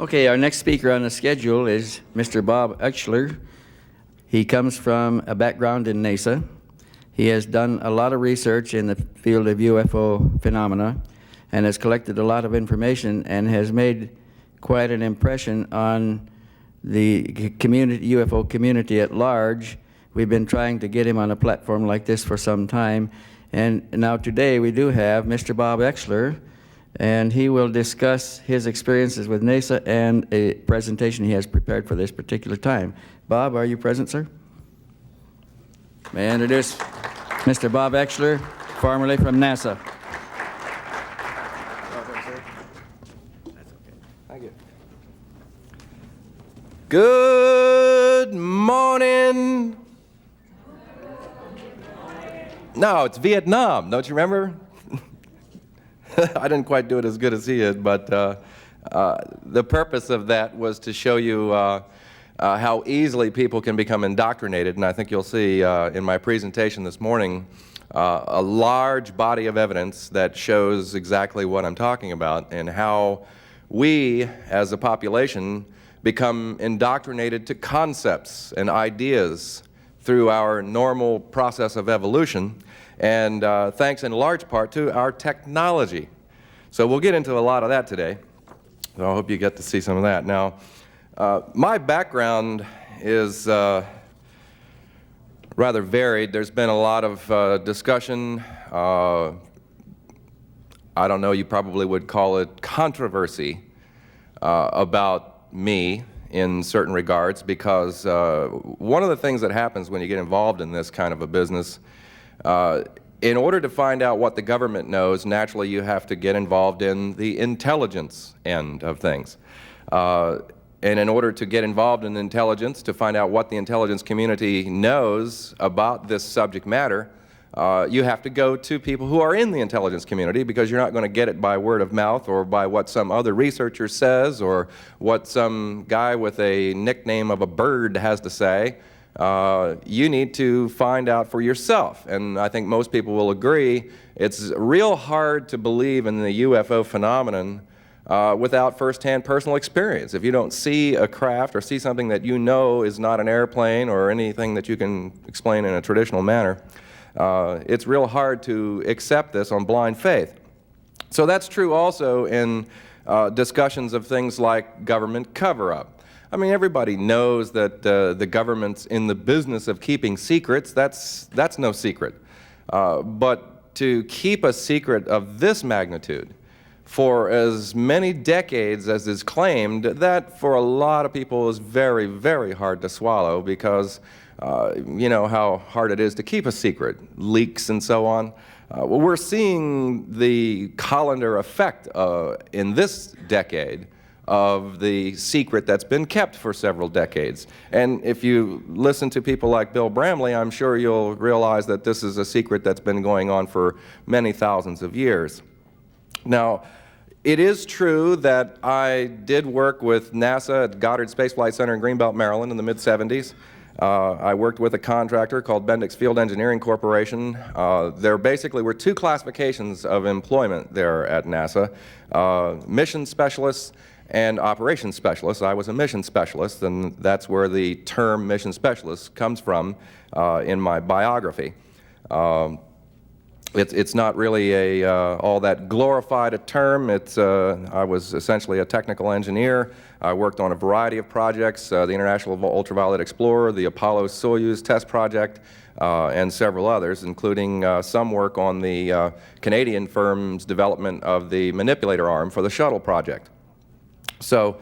Okay, our next speaker on the schedule is Mr. Bob Oechisler. He comes from a background in NASA. He has done a lot of research in the field of UFO phenomena and has collected a lot of information and has made quite an impression on the community, UFO community at large. We've been trying to get him on a platform like this for some time, and now today we do have Mr. Bob Oechsler, and he will discuss his experiences with NASA and a presentation he has prepared for this particular time. Bob, are you present, sir? May I introduce Mr. Bob Oechsler, formerly from NASA. Thank you. Good morning. No, it's Vietnam. Don't you remember? I didn't quite do it as good as he did, but the purpose of that was to show you how easily people can become indoctrinated, and I think you'll see in my presentation this morning a large body of evidence that shows exactly what I'm talking about and how we, as a population, become indoctrinated to concepts and ideas through our normal process of evolution, and thanks in large part to our technology. So we'll get into a lot of that today. So I hope you get to see some of that. Now, my background is rather varied. There's been a lot of discussion, I don't know, you probably would call it controversy about me in certain regards, because one of the things that happens when you get involved in this kind of a business, in order to find out what the government knows, naturally you have to get involved in the intelligence end of things. And in order to get involved in intelligence, to find out what the intelligence community knows about this subject matter, you have to go to people who are in the intelligence community, because you're not going to get it by word of mouth or by what some other researcher says or what some guy with a nickname of a bird has to say. You need to find out for yourself, and I think most people will agree it's real hard to believe in the UFO phenomenon without first-hand personal experience. If you don't see a craft or see something that you know is not an airplane or anything that you can explain in a traditional manner, it's real hard to accept this on blind faith. So that's true also in discussions of things like government cover-up. I mean, everybody knows that the government's in the business of keeping secrets. That's no secret. But to keep a secret of this magnitude for as many decades as is claimed, that for a lot of people is very, very hard to swallow, because you know how hard it is to keep a secret, leaks and so on. Well, we're seeing the colander effect in this decade of the secret that's been kept for several decades. And if you listen to people like Bill Bramley, I'm sure you'll realize that this is a secret that's been going on for many thousands of years. Now, it is true that I did work with NASA at Goddard Space Flight Center in Greenbelt, Maryland in the mid-70s. I worked with a contractor called Bendix Field Engineering Corporation. There basically were two classifications of employment there at NASA, mission specialists and operations specialists. I was a mission specialist, and that's where the term mission specialist comes from in my biography. It's not really all that glorified a term. I was essentially a technical engineer. I worked on a variety of projects, the International Ultraviolet Explorer, the Apollo-Soyuz test project, and several others, including some work on the Canadian firm's development of the manipulator arm for the shuttle project. So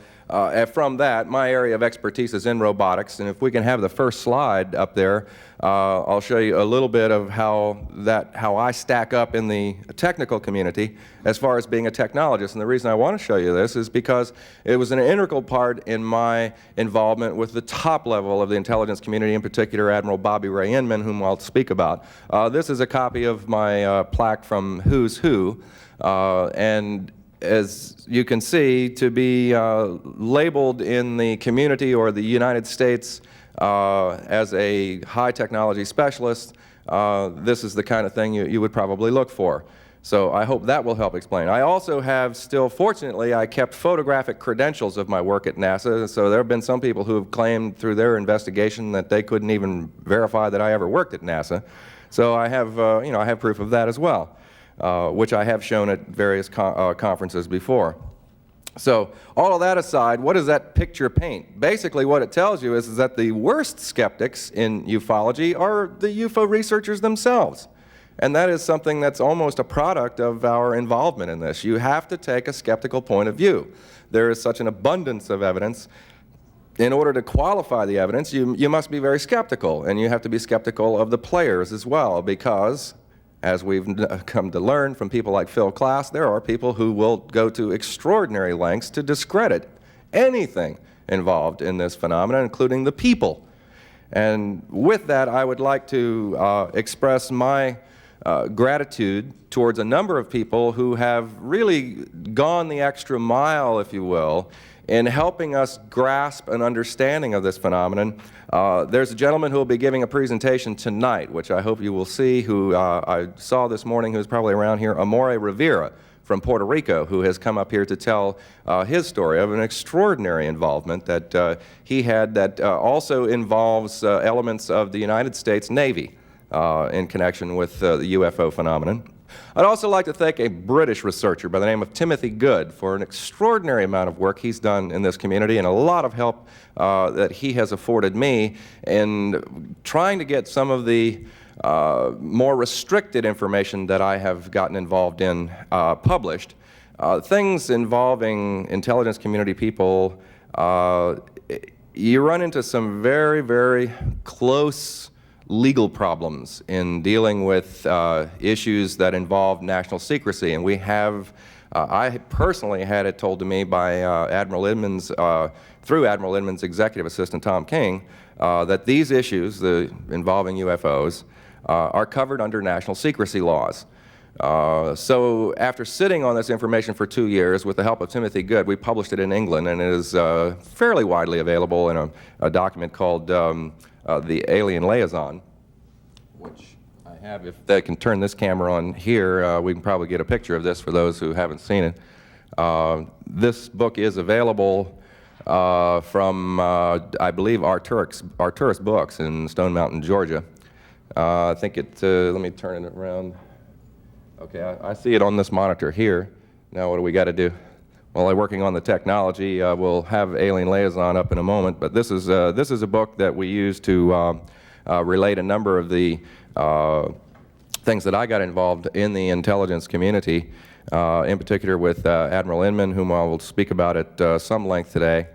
from that, my area of expertise is in robotics, and if we can have the first slide up there, I'll show you a little bit of how I stack up in the technical community as far as being a technologist. And the reason I want to show you this is because it was an integral part in my involvement with the top level of the intelligence community, in particular Admiral Bobby Ray Inman, whom I'll speak about. This is a copy of my plaque from Who's Who, and as you can see, to be labeled in the community or the United States as a high technology specialist, this is the kind of thing you would probably look for. So I hope that will help explain. I also have still, fortunately, I kept photographic credentials of my work at NASA, so there have been some people who have claimed through their investigation that they couldn't even verify that I ever worked at NASA. So I have, I have proof of that as well, which I have shown at various conferences before. So all of that aside, what does that picture paint? Basically what it tells you is that the worst skeptics in ufology are the UFO researchers themselves. And that is something that's almost a product of our involvement in this. You have to take a skeptical point of view. There is such an abundance of evidence. In order to qualify the evidence, you must be very skeptical, and you have to be skeptical of the players as well, because as we've come to learn from people like Phil Klass, there are people who will go to extraordinary lengths to discredit anything involved in this phenomenon, including the people. And with that, I would like to express my gratitude towards a number of people who have really gone the extra mile, if you will, in helping us grasp an understanding of this phenomenon. There's a gentleman who will be giving a presentation tonight, which I hope you will see, who I saw this morning, who's probably around here, Amore Rivera from Puerto Rico, who has come up here to tell his story of an extraordinary involvement that he had that also involves elements of the United States Navy in connection with the UFO phenomenon. I'd also like to thank a British researcher by the name of Timothy Good for an extraordinary amount of work he's done in this community and a lot of help that he has afforded me in trying to get some of the more restricted information that I have gotten involved in published. Things involving intelligence community people, you run into some very, very close legal problems in dealing with issues that involve national secrecy. And we have, I personally had it told to me by Admiral Inman's, through Admiral Inman's executive assistant, Tom King, that these issues involving UFOs are covered under national secrecy laws. So after sitting on this information for 2 years with the help of Timothy Good, we published it in England, and it is fairly widely available in a document called the Alien Liaison, which I have. If they can turn this camera on here, we can probably get a picture of this for those who haven't seen it. This book is available from, I believe, Arcturus Books in Stone Mountain, Georgia. I think it, let me turn it around. Okay, I see it on this monitor here. Now what do we got to do? While I'm working on the technology, we'll have Alien Liaison up in a moment, but this is a book that we use to relate a number of the things that I got involved in the intelligence community, in particular with Admiral Inman, whom I will speak about at some length today,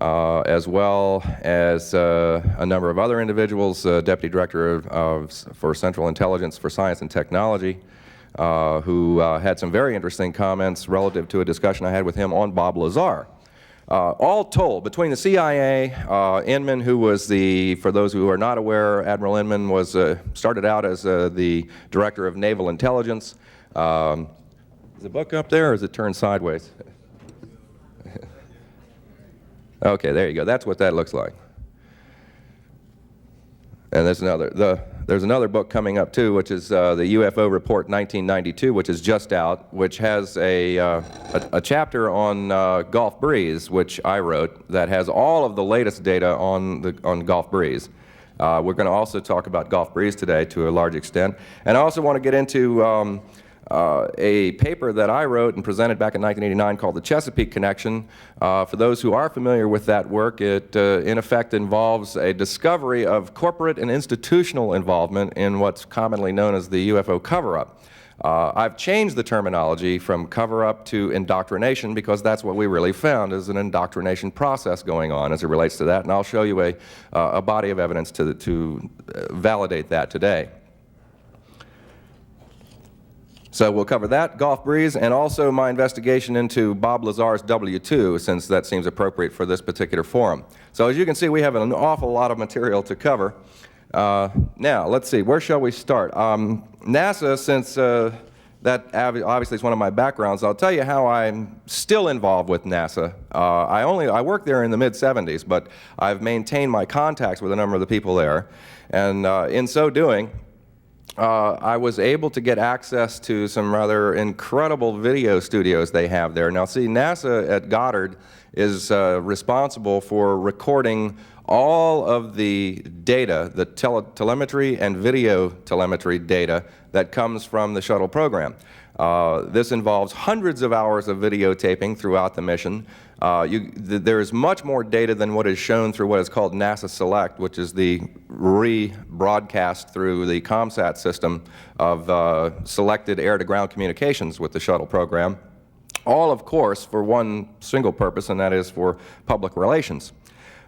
as well as a number of other individuals, Deputy Director for Central Intelligence for Science and Technology, who had some very interesting comments relative to a discussion I had with him on Bob Lazar. All told, between the CIA, Inman, who was for those who are not aware, Admiral Inman was, started out as the Director of Naval Intelligence. Is the book up there, or is it turned sideways? Okay, there you go. That's what that looks like. And there's another book coming up too, which is the UFO Report 1992, which is just out, which has a chapter on Gulf Breeze, which I wrote, that has all of the latest data on Gulf Breeze. We're going to also talk about Gulf Breeze today to a large extent. And I also want to get into a paper that I wrote and presented back in 1989 called The Chesapeake Connection. For those who are familiar with that work, it in effect involves a discovery of corporate and institutional involvement in what's commonly known as the UFO cover-up. I've changed the terminology from cover-up to indoctrination because that's what we really found, is an indoctrination process going on as it relates to that, and I'll show you a body of evidence to validate that today. So we'll cover that, Gulf Breeze, and also my investigation into Bob Lazar's W-2, since that seems appropriate for this particular forum. So as you can see, we have an awful lot of material to cover. Now, let's see, where shall we start? NASA, since that obviously is one of my backgrounds, I'll tell you how I'm still involved with NASA. I worked there in the mid-'70s, but I've maintained my contacts with a number of the people there, and in so doing, I was able to get access to some rather incredible video studios they have there. Now, see, NASA at Goddard is responsible for recording all of the data, the telemetry and video telemetry data that comes from the shuttle program. This involves hundreds of hours of videotaping throughout the mission. There is much more data than what is shown through what is called NASA Select, which is the rebroadcast through the ComSat system of selected air-to-ground communications with the shuttle program. All, of course, for one single purpose, and that is for public relations.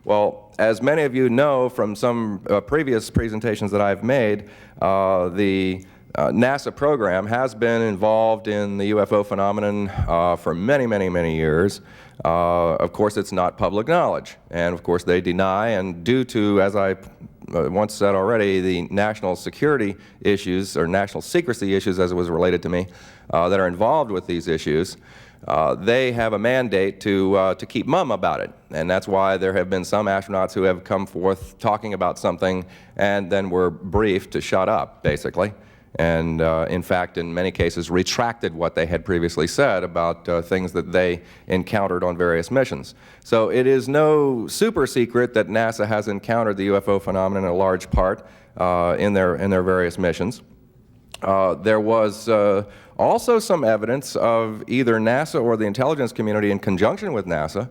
Well, as many of you know from some previous presentations that I've made, the NASA program has been involved in the UFO phenomenon for many, many, many years. Of course, it's not public knowledge, and of course they deny, and due to, as I once said already, the national security issues, or national secrecy issues as it was related to me, that are involved with these issues, they have a mandate to keep mum about it. And that's why there have been some astronauts who have come forth talking about something and then were briefed to shut up, basically. And in fact, in many cases, retracted what they had previously said about things that they encountered on various missions. So it is no super secret that NASA has encountered the UFO phenomenon in a large part in their various missions. There was also some evidence of either NASA or the intelligence community in conjunction with NASA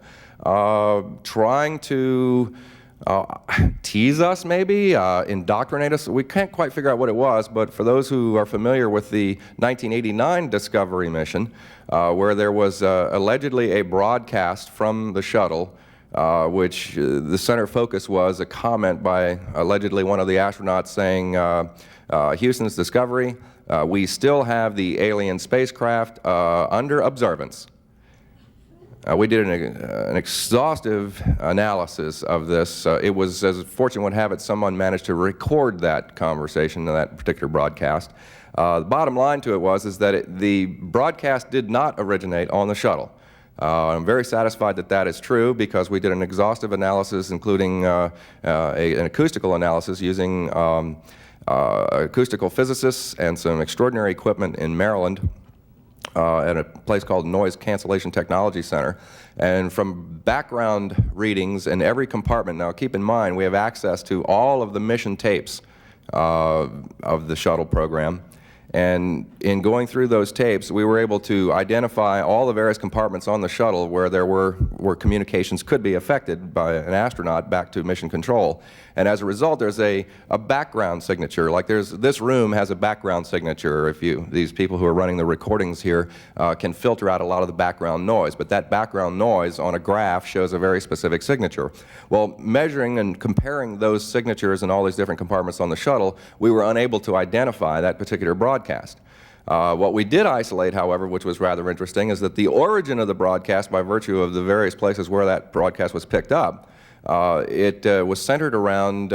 trying to tease us, maybe, indoctrinate us. We can't quite figure out what it was, but for those who are familiar with the 1989 Discovery mission, where there was allegedly a broadcast from the shuttle, which the center focus was a comment by allegedly one of the astronauts saying, Houston's Discovery, we still have the alien spacecraft under observance. We did an exhaustive analysis of this. It was, as fortune would have it, someone managed to record that conversation in that particular broadcast. The bottom line to it was that the broadcast did not originate on the shuttle. I'm very satisfied that that is true because we did an exhaustive analysis, including an acoustical analysis using acoustical physicists and some extraordinary equipment in Maryland. At a place called Noise Cancellation Technology Center. And from background readings in every compartment, now keep in mind we have access to all of the mission tapes of the shuttle program. And in going through those tapes, we were able to identify all the various compartments on the shuttle where there were communications could be affected by an astronaut back to mission control. And as a result, there's a background signature. Like this room has a background signature. If these people who are running the recordings here can filter out a lot of the background noise, but that background noise on a graph shows a very specific signature. Well, measuring and comparing those signatures in all these different compartments on the shuttle, we were unable to identify that particular broadcast. What we did isolate, however, which was rather interesting, is that the origin of the broadcast, by virtue of the various places where that broadcast was picked up, it was centered around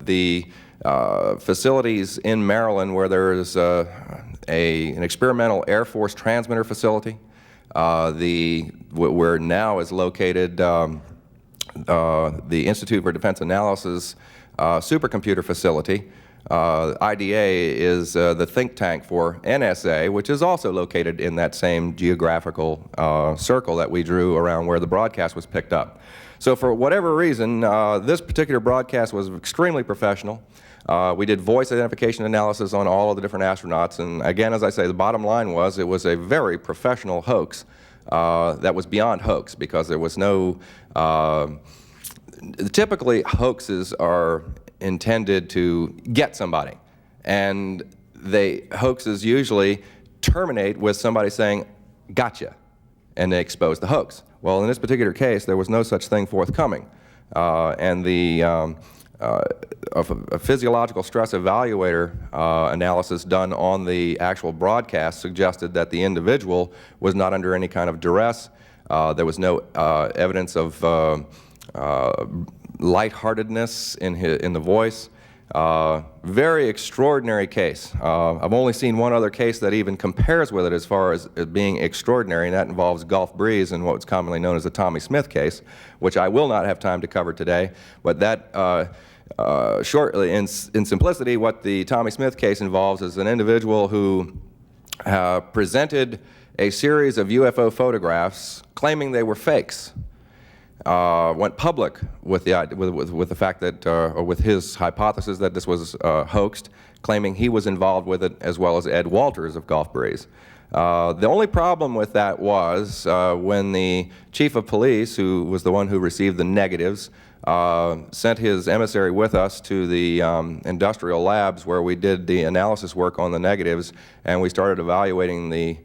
the facilities in Maryland where there is an experimental Air Force transmitter facility, where now is located the Institute for Defense Analysis supercomputer facility. IDA is the think tank for NSA, which is also located in that same geographical circle that we drew around where the broadcast was picked up. So for whatever reason, this particular broadcast was extremely professional. We did voice identification analysis on all of the different astronauts, and again, as I say, the bottom line was it was a very professional hoax that was beyond hoax, because there was no... typically, hoaxes are intended to get somebody, and hoaxes usually terminate with somebody saying, "Gotcha," and they expose the hoax. Well, in this particular case, there was no such thing forthcoming, and a physiological stress evaluator analysis done on the actual broadcast suggested that the individual was not under any kind of duress. There was no evidence of lightheartedness in the voice. Very extraordinary case. I've only seen one other case that even compares with it as far as being extraordinary, and that involves Gulf Breeze and what's commonly known as the Tommy Smith case, which I will not have time to cover today. But that shortly, in simplicity, what the Tommy Smith case involves is an individual who presented a series of UFO photographs claiming they were fakes. Went public with the fact that, or with his hypothesis that this was hoaxed, claiming he was involved with it, as well as Ed Walters of Gulf Breeze. The only problem with that was when the chief of police, who was the one who received the negatives, sent his emissary with us to the industrial labs where we did the analysis work on the negatives, and we started evaluating the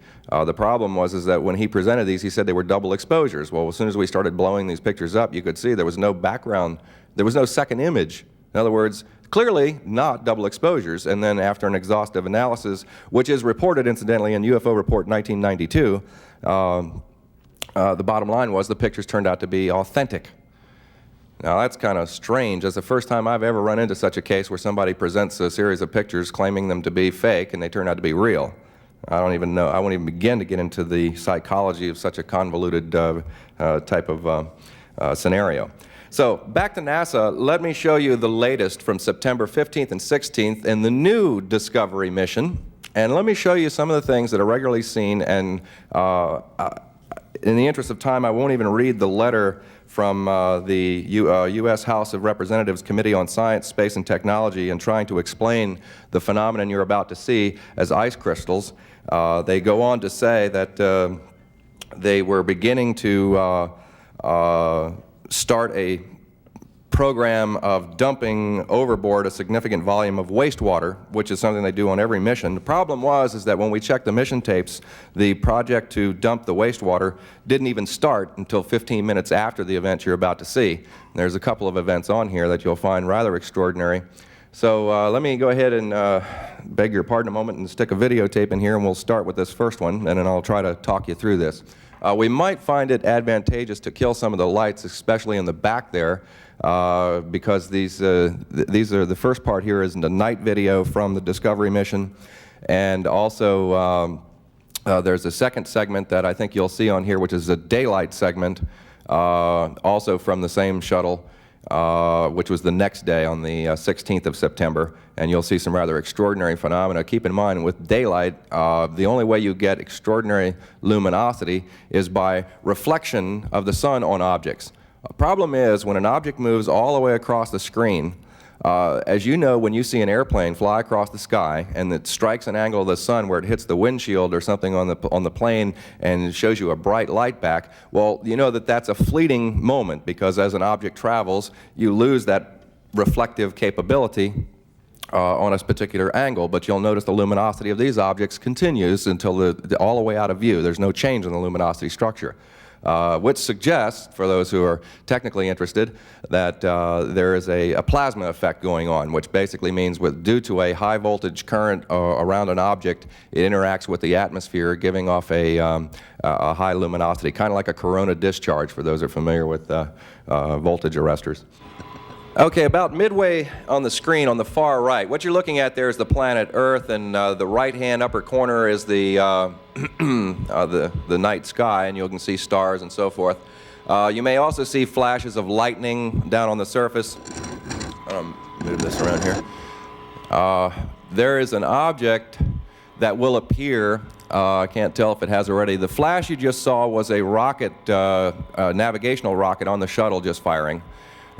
problem was that when he presented these, he said they were double exposures. Well, as soon as we started blowing these pictures up, you could see there was no background, there was no second image. In other words, clearly not double exposures. And then after an exhaustive analysis, which is reported incidentally in UFO Report 1992, the bottom line was the pictures turned out to be authentic. Now that's kind of strange. That's the first time I've ever run into such a case where somebody presents a series of pictures claiming them to be fake and they turn out to be real. I don't even know, I won't even begin to get into the psychology of such a convoluted type of scenario. So back to NASA, let me show you the latest from September 15th and 16th in the new Discovery mission. And let me show you some of the things that are regularly seen, and in the interest of time, I won't even read the letter from the U.S. House of Representatives Committee on Science, Space, and Technology, and trying to explain the phenomenon you're about to see as ice crystals. They go on to say that they were beginning to start a program of dumping overboard a significant volume of wastewater, which is something they do on every mission. The problem is that when we checked the mission tapes, the project to dump the wastewater didn't even start until 15 minutes after the event you're about to see. There's a couple of events on here that you'll find rather extraordinary. So let me go ahead and beg your pardon a moment and stick a videotape in here, and we'll start with this first one, and then I'll try to talk you through this. We might find it advantageous to kill some of the lights, especially in the back there, because these are, the first part here is the night video from the Discovery mission, and also there's a second segment that I think you'll see on here, which is a daylight segment, also from the same shuttle, which was the next day on the 16th of September, and you'll see some rather extraordinary phenomena. Keep in mind, with daylight, the only way you get extraordinary luminosity is by reflection of the sun on objects. The problem is, when an object moves all the way across the screen, as you know, when you see an airplane fly across the sky and it strikes an angle of the sun where it hits the windshield or something on the plane and it shows you a bright light back, well, you know that that's a fleeting moment, because as an object travels, you lose that reflective capability on a particular angle, but you'll notice the luminosity of these objects continues until all the way out of view. There's no change in the luminosity structure. Which suggests, for those who are technically interested, that there is a plasma effect going on, which basically means due to a high voltage current around an object, it interacts with the atmosphere, giving off a high luminosity, kind of like a corona discharge, for those who are familiar with voltage arresters. Okay, about midway on the screen on the far right, what you're looking at there is the planet Earth, and the right-hand upper corner is the night sky, and you can see stars and so forth. You may also see flashes of lightning down on the surface. Move this around here. There is an object that will appear. I can't tell if it has already. The flash you just saw was a rocket, navigational rocket on the shuttle just firing.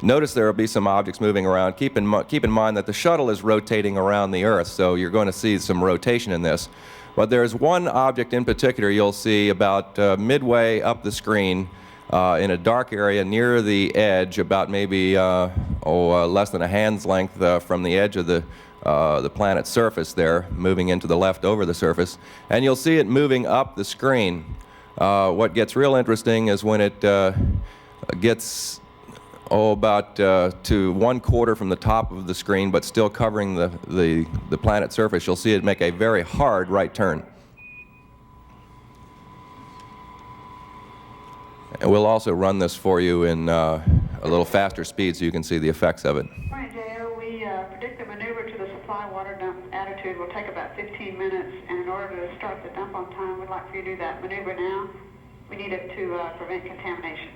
Notice there will be some objects moving around. Keep in mind that the shuttle is rotating around the Earth, so you're going to see some rotation in this. But there's one object in particular you'll see about midway up the screen in a dark area near the edge, about maybe less than a hand's length from the edge of the planet's surface there, moving into the left over the surface. And you'll see it moving up the screen. What gets real interesting is when it gets about to 1/4 from the top of the screen, but still covering the planet's surface, you'll see it make a very hard right turn. And we'll also run this for you in a little faster speed so you can see the effects of it. Right, J.O., we predict the maneuver to the supply water dump attitude will take about 15 minutes, and in order to start the dump on time, we'd like for you to do that maneuver now. We need it to prevent contamination.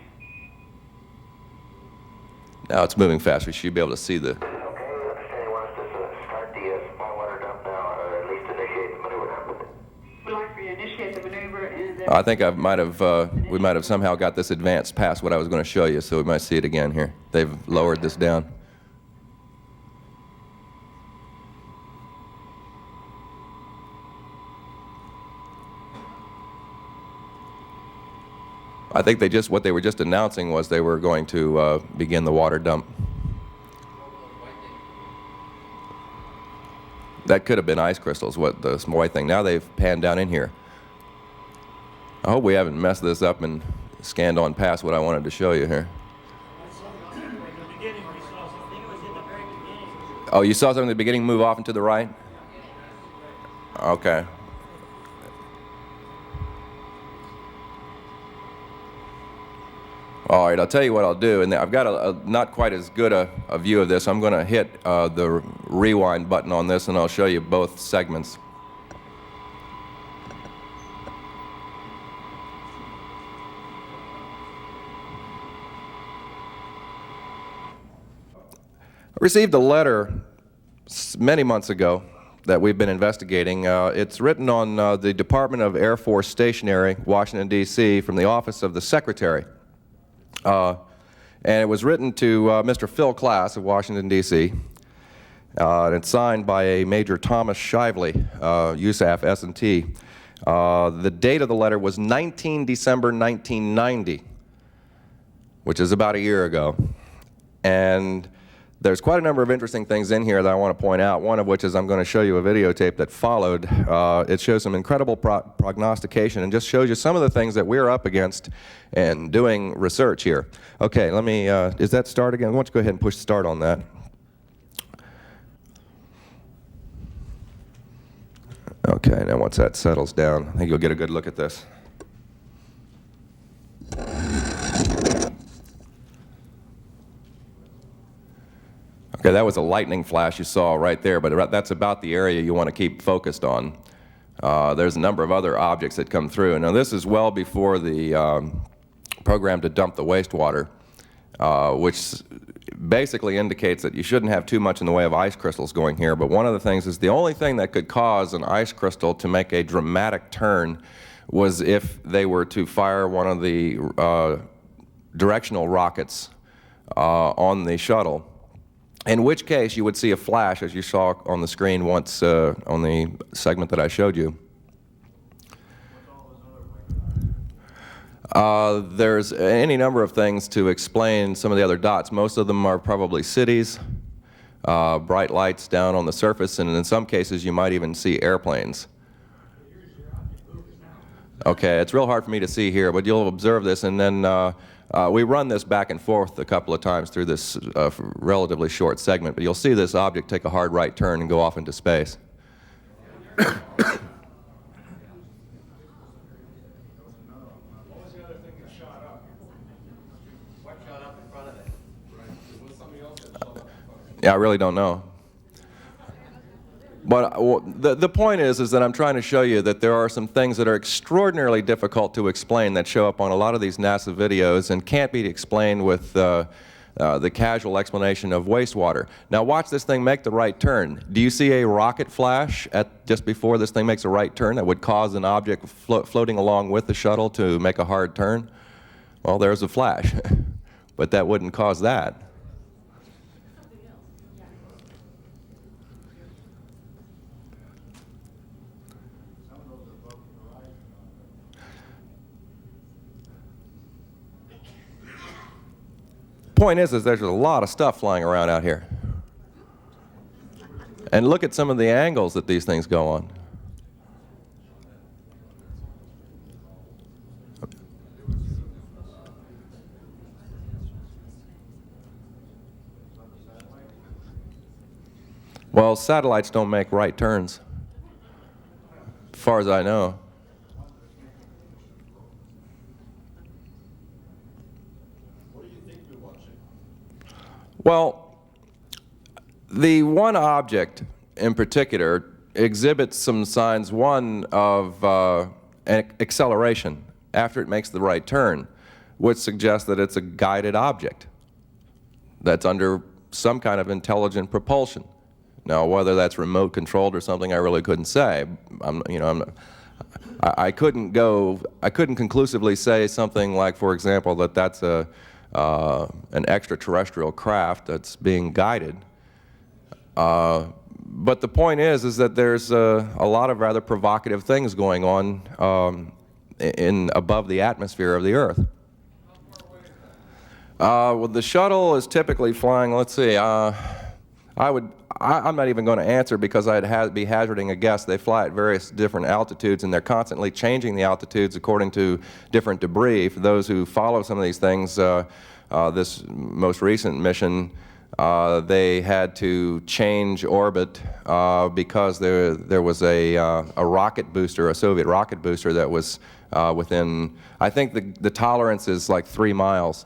Now it's moving fast. We should be able to see the... Okay, understand you want us to start the supply water dump now, or at least initiate the maneuver now. We'd like for you to initiate the maneuver and then... I think we might have somehow got this advanced past what I was going to show you, so we might see it again here. They've lowered this down. I think what they were just announcing was they were going to begin the water dump. That could have been ice crystals, what the white thing. Now they've panned down in here. I hope we haven't messed this up and scanned on past what I wanted to show you here. Oh, you saw something at the beginning move off and to the right? Okay. All right, I'll tell you what I'll do, and I've got a not quite as good a view of this. I'm going to hit the rewind button on this, and I'll show you both segments. I received a letter many months ago that we've been investigating. It's written on the Department of Air Force Stationery, Washington, D.C., from the Office of the Secretary. And it was written to Mr. Phil Klass of Washington, D.C. And it's signed by a Major Thomas Shively, USAF S&T. The date of the letter was 19 December 1990, which is about a year ago. And there's quite a number of interesting things in here that I want to point out, one of which is I'm going to show you a videotape that followed. It shows some incredible prognostication and just shows you some of the things that we're up against in doing research here. Okay, let me, is that start again? Why don't you go ahead and push start on that. Okay, now once that settles down, I think you'll get a good look at this. Okay, that was a lightning flash you saw right there, but that's about the area you want to keep focused on. There's a number of other objects that come through. Now this is well before the program to dump the wastewater, which basically indicates that you shouldn't have too much in the way of ice crystals going here. But one of the things is the only thing that could cause an ice crystal to make a dramatic turn was if they were to fire one of the directional rockets on the shuttle. In which case you would see a flash, as you saw on the screen once on the segment that I showed you. There's any number of things to explain some of the other dots. Most of them are probably cities, bright lights down on the surface, and in some cases you might even see airplanes. Okay, it's real hard for me to see here, but you'll observe this, and then we run this back and forth a couple of times through this relatively short segment, but you'll see this object take a hard right turn and go off into space. Yeah, I really don't know. But the point is that I'm trying to show you that there are some things that are extraordinarily difficult to explain that show up on a lot of these NASA videos and can't be explained with the casual explanation of wastewater. Now watch this thing make the right turn. Do you see a rocket flash just before this thing makes a right turn that would cause an object floating along with the shuttle to make a hard turn? Well, there's a flash, but that wouldn't cause that. Point is there's a lot of stuff flying around out here. And look at some of the angles that these things go on. Well, satellites don't make right turns, as far as I know. Well, the one object in particular exhibits some signs, one of acceleration after it makes the right turn, which suggests that it's a guided object. that's under some kind of intelligent propulsion. Now, whether that's remote controlled or something, I really couldn't say. I couldn't conclusively say something like, for example, that that's an extraterrestrial craft that's being guided. But the point is that there's a lot of rather provocative things going on above the atmosphere of the Earth. Well, the shuttle is typically flying, let's see, I'm not even going to answer because I'd be hazarding a guess. They fly at various different altitudes, and they're constantly changing the altitudes according to different debris. For those who follow some of these things, this most recent mission, they had to change orbit because there was a rocket booster, a Soviet rocket booster that was within, I think the tolerance is like 3 miles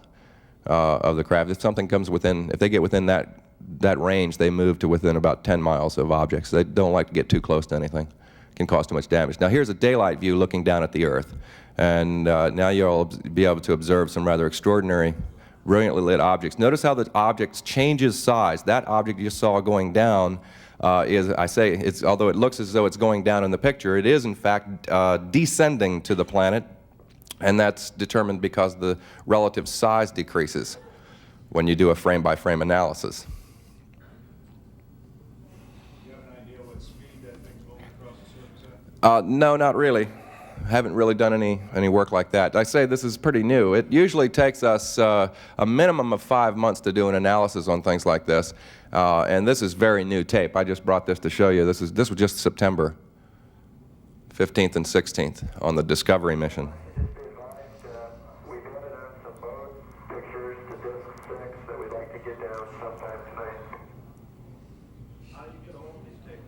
of the craft. If something comes within, if they get within that range, they move to within about 10 miles of objects. They don't like to get too close to anything. It can cause too much damage. Now here's a daylight view looking down at the Earth. And now you'll be able to observe some rather extraordinary, brilliantly lit objects. Notice how the object changes size. That object you saw going down although it looks as though it's going down in the picture, it is in fact descending to the planet. And that's determined because the relative size decreases when you do a frame-by-frame analysis. Do you have an idea what speed that thing's going across the surface at? No, not really. Haven't really done any work like that. I say this is pretty new. It usually takes us a minimum of 5 months to do an analysis on things like this. And this is very new tape. I just brought this to show you. This was just September 15th and 16th on the Discovery mission. We've added on some bone pictures to disc 6 that we'd like to get down sometime tonight. How do you get hold of these tapes?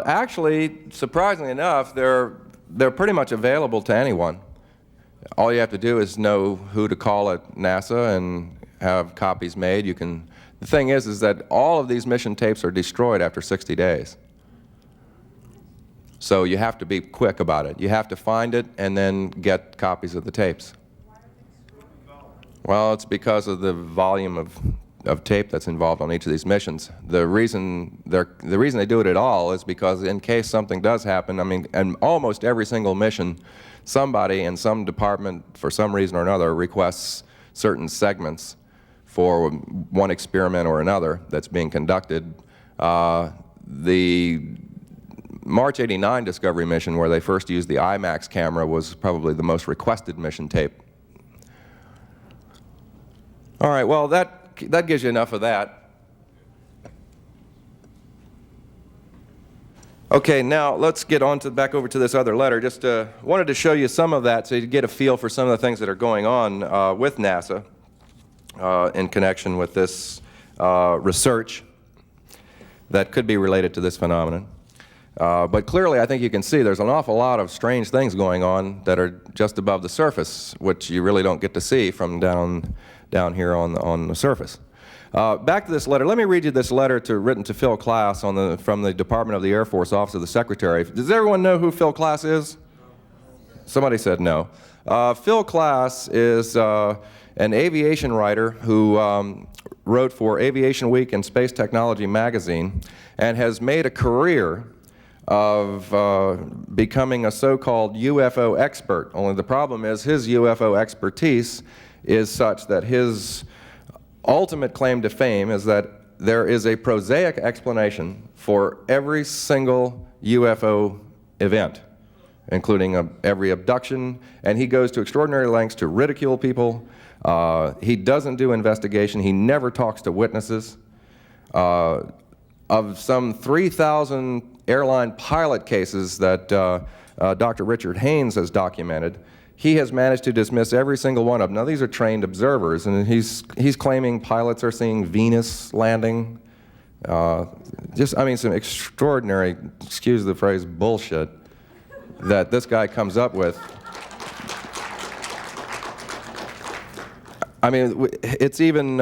Actually, surprisingly enough, they're pretty much available to anyone. All you have to do is know who to call at NASA and have copies made. The thing is that all of these mission tapes are destroyed after 60 days. So you have to be quick about it. You have to find it and then get copies of the tapes. Well, it's because of the volume of tape that's involved on each of these missions. The reason they do it at all is because in case something does happen, I mean, and almost every single mission, somebody in some department, for some reason or another, requests certain segments for one experiment or another that's being conducted. The March '89 Discovery mission, where they first used the IMAX camera, was probably the most requested mission tape. All right, well, that gives you enough of that. Okay, now let's get on back over to this other letter. Just wanted to show you some of that so you get a feel for some of the things that are going on with NASA in connection with this research that could be related to this phenomenon. But clearly, I think you can see there's an awful lot of strange things going on that are just above the surface, which you really don't get to see from down here on the surface. Back to this letter. Let me read you this letter written to Phil Klass from the Department of the Air Force Office of the Secretary. Does everyone know who Phil Klass is? Somebody said no. Phil Klass is an aviation writer who wrote for Aviation Week and Space Technology magazine and has made a career of becoming a so-called UFO expert. Only the problem is his UFO expertise is such that his ultimate claim to fame is that there is a prosaic explanation for every single UFO event, including every abduction, and he goes to extraordinary lengths to ridicule people. He doesn't do investigation. He never talks to witnesses. Of some 3,000 airline pilot cases that Dr. Richard Haynes has documented, he has managed to dismiss every single one of them. Now, these are trained observers, and he's claiming pilots are seeing Venus landing. I mean, some extraordinary, excuse the phrase, bullshit that this guy comes up with. I mean, it's even,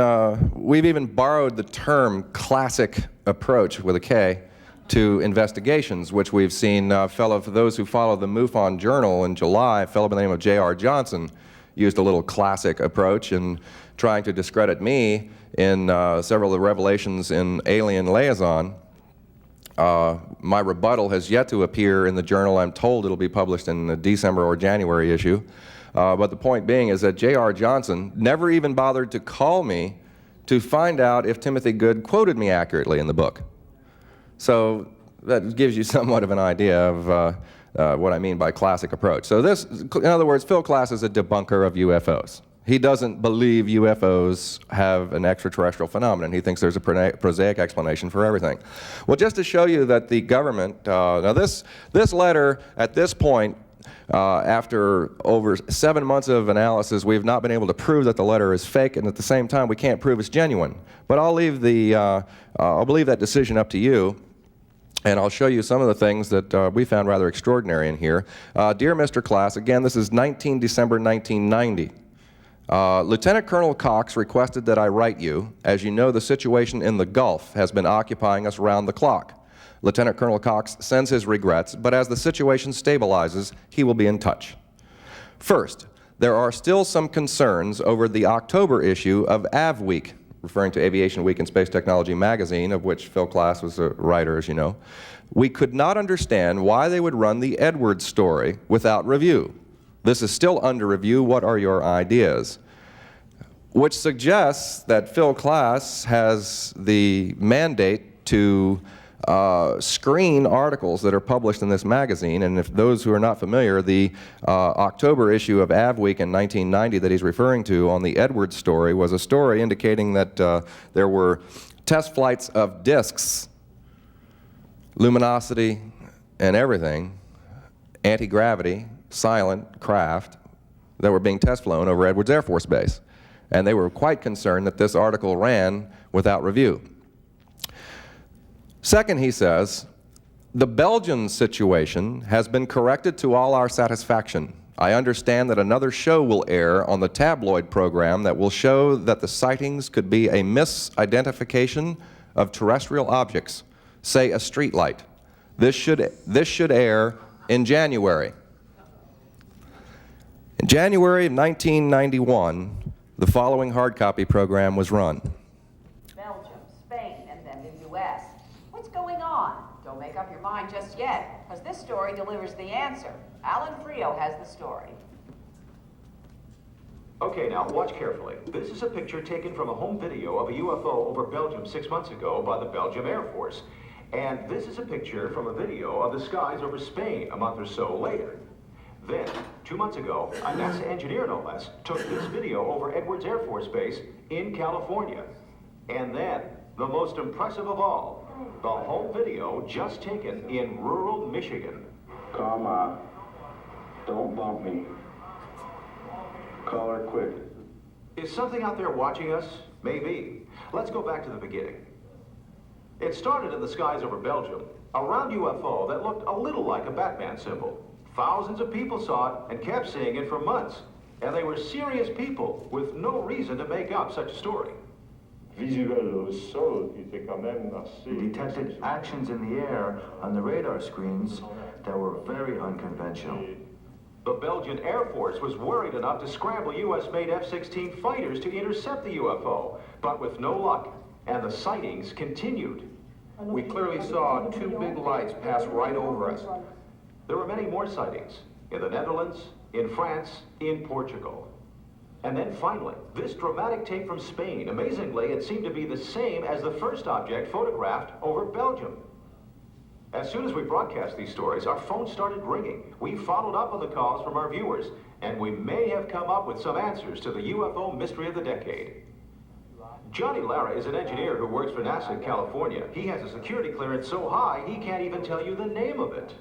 we've even borrowed the term classic approach with a K to investigations, which we've seen for those who follow the MUFON Journal in July, a fellow by the name of J.R. Johnson used a little classic approach in trying to discredit me in several of the revelations in Alien Liaison. My rebuttal has yet to appear in the journal. I'm told it'll be published in the December or January issue. But the point being is that J.R. Johnson never even bothered to call me to find out if Timothy Good quoted me accurately in the book. So that gives you somewhat of an idea of what I mean by classic approach. So this, in other words, Phil Klass is a debunker of UFOs. He doesn't believe UFOs have an extraterrestrial phenomenon. He thinks there's a prosaic explanation for everything. Well, just to show you that the government, now this letter at this point, after over 7 months of analysis, we've not been able to prove that the letter is fake, and at the same time, we can't prove it's genuine. But I'll leave that decision up to you. And I'll show you some of the things that we found rather extraordinary in here. Dear Mr. Klass, again, this is December 1990. Lieutenant Colonel Cox requested that I write you. As you know, the situation in the Gulf has been occupying us round the clock. Lieutenant Colonel Cox sends his regrets, but as the situation stabilizes, he will be in touch. First, there are still some concerns over the October issue of AV Week, referring to Aviation Week and Space Technology magazine, of which Phil Klass was a writer, as you know. We could not understand why they would run the Edwards story without review. This is still under review. What are your ideas? Which suggests that Phil Klass has the mandate to screen articles that are published in this magazine. And if those who are not familiar, the October issue of AV Week in 1990 that he's referring to on the Edwards story was a story indicating that there were test flights of disks, luminosity and everything, anti-gravity, silent craft that were being test flown over Edwards Air Force Base. And they were quite concerned that this article ran without review. Second, he says, the Belgian situation has been corrected to all our satisfaction. I understand that another show will air on the tabloid program that will show that the sightings could be a misidentification of terrestrial objects, say a streetlight. This should air in January. In January of 1991, the following hard copy program was run. Belgium, Spain, and then the U.S. What's going on? Don't make up your mind just yet, because this story delivers the answer. Alan Frio has the story. Okay, now watch carefully. This is a picture taken from a home video of a UFO over Belgium 6 months ago by the Belgium Air Force. And this is a picture from a video of the skies over Spain a month or so later. Then, 2 months ago, a NASA engineer, no less, took this video over Edwards Air Force Base in California. And then, the most impressive of all, the home video just taken in rural Michigan. Come on. Don't bump me. Call her quick. Is something out there watching us? Maybe. Let's go back to the beginning. It started in the skies over Belgium, a round UFO that looked a little like a Batman symbol. Thousands of people saw it and kept seeing it for months. And they were serious people with no reason to make up such a story. Visuel au sol était quand même assez... We detected actions in the air on the radar screens that were very unconventional. The Belgian Air Force was worried enough to scramble U.S.-made F-16 fighters to intercept the UFO, but with no luck, and the sightings continued. We clearly saw two big lights pass right over us. There were many more sightings in the Netherlands, in France, in Portugal. And then finally, this dramatic tape from Spain. Amazingly, it seemed to be the same as the first object photographed over Belgium. As soon as we broadcast these stories, our phones started ringing. We followed up on the calls from our viewers, and we may have come up with some answers to the UFO mystery of the decade. Johnny Lara is an engineer who works for NASA in California. He has a security clearance so high, he can't even tell you the name of it.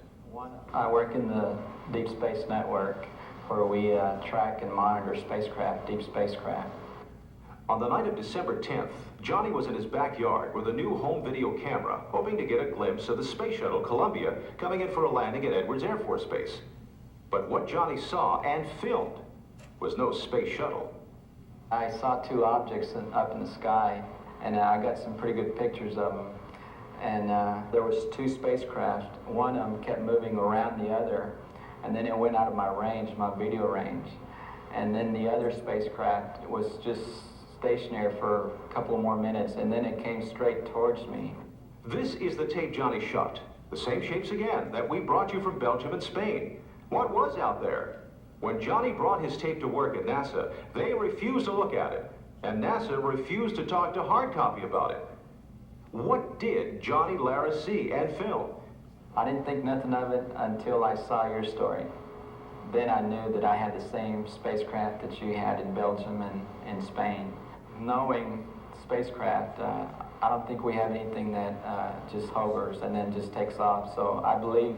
I work in the Deep Space Network, where we track and monitor spacecraft, deep spacecraft. On the night of December 10th, Johnny was in his backyard with a new home video camera, hoping to get a glimpse of the space shuttle Columbia coming in for a landing at Edwards Air Force Base. But what Johnny saw and filmed was no space shuttle. I saw two objects up in the sky, and I got some pretty good pictures of them. And there was two spacecraft. One of them kept moving around the other, and then it went out of my range, my video range. And then the other spacecraft was just stationary for a couple more minutes, and then it came straight towards me. This is the tape Johnny shot. The same shapes again that we brought you from Belgium and Spain. What was out there? When Johnny brought his tape to work at NASA, they refused to look at it, and NASA refused to talk to hard copy about it. What did Johnny Lara see and film? I didn't think nothing of it until I saw your story. Then I knew that I had the same spacecraft that you had in Belgium and in Spain. Knowing spacecraft, I don't think we have anything that just hovers and then just takes off. So I believe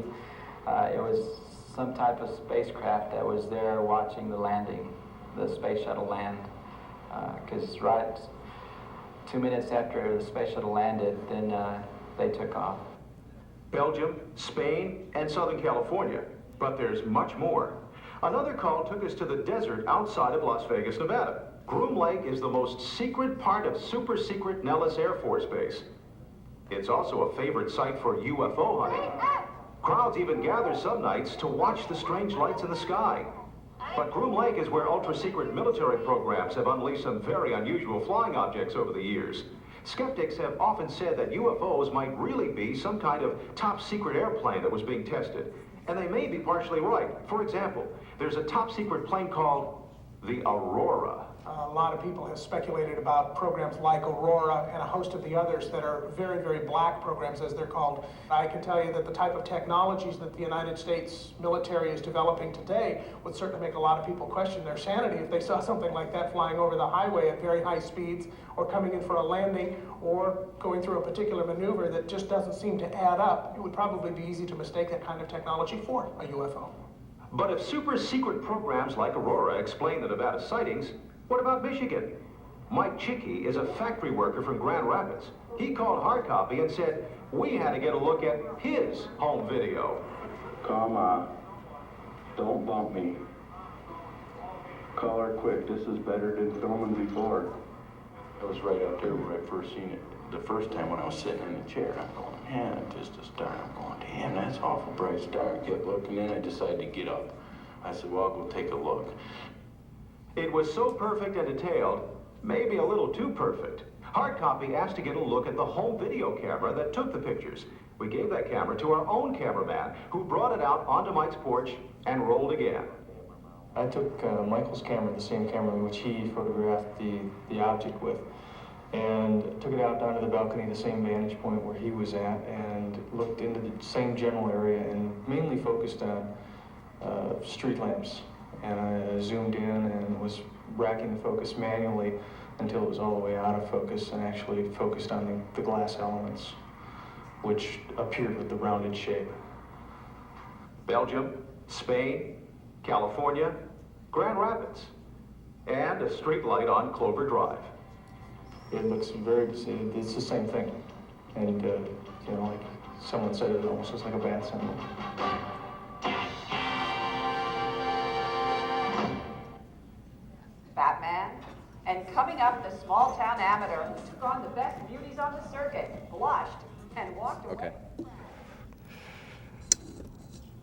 it was some type of spacecraft that was there watching the landing, the space shuttle land. Because right 2 minutes after the space shuttle landed, then they took off. Belgium, Spain, and Southern California. But there's much more. Another call took us to the desert outside of Las Vegas, Nevada. Groom Lake is the most secret part of super secret Nellis Air Force Base. It's also a favorite site for UFO hunting. Crowds even gather some nights to watch the strange lights in the sky. But Groom Lake is where ultra-secret military programs have unleashed some very unusual flying objects over the years. Skeptics have often said that UFOs might really be some kind of top-secret airplane that was being tested. And they may be partially right. For example, there's a top-secret plane called the Aurora. A lot of people have speculated about programs like Aurora and a host of the others that are very, very black programs, as they're called. I can tell you that the type of technologies that the United States military is developing today would certainly make a lot of people question their sanity if they saw something like that flying over the highway at very high speeds, or coming in for a landing, or going through a particular maneuver that just doesn't seem to add up. It would probably be easy to mistake that kind of technology for a UFO. But if super secret programs like Aurora explain the Nevada sightings, what about Michigan? Mike Chicky is a factory worker from Grand Rapids. He called hard copy and said, we had to get a look at his home video. Come on. Don't bump me. Call her quick. This is better than filming before. I was right out there where I first seen it. The first time when I was sitting in the chair, I'm going, man, just a star. I'm going, damn, that's awful bright star. I kept looking, and I decided to get up. I said, well, I'll go take a look. It was so perfect and detailed, maybe a little too perfect. Hard copy asked to get a look at the home video camera that took the pictures. We gave that camera to our own cameraman, who brought it out onto Mike's porch and rolled again. I took Michael's camera, the same camera in which he photographed the object with, and took it out down to the balcony, the same vantage point where he was at, and looked into the same general area and mainly focused on street lamps. And I zoomed in and was racking the focus manually until it was all the way out of focus, and actually focused on the glass elements, which appeared with the rounded shape. Belgium, Spain, California, Grand Rapids, and a street light on Clover Drive. It looks it's the same thing. And, you know, like someone said, it almost looks like a bat symbol. Batman. And coming up, the small-town amateur who took on the best beauties on the circuit, blushed, and walked away. Okay.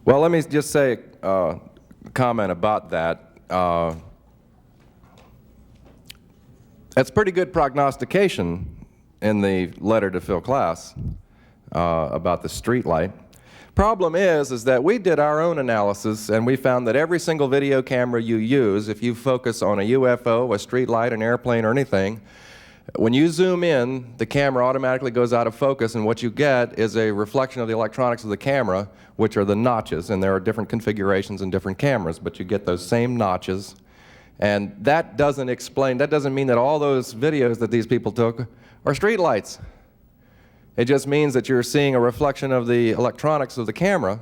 Well, let me just say a comment about that. It's pretty good prognostication in the letter to Phil Klass about the street light. Problem is that we did our own analysis, and we found that every single video camera you use, if you focus on a UFO, a street light, an airplane, or anything, when you zoom in, the camera automatically goes out of focus, and what you get is a reflection of the electronics of the camera, which are the notches, and there are different configurations in different cameras, but you get those same notches. And that doesn't mean that all those videos that these people took are street lights. It just means that you're seeing a reflection of the electronics of the camera.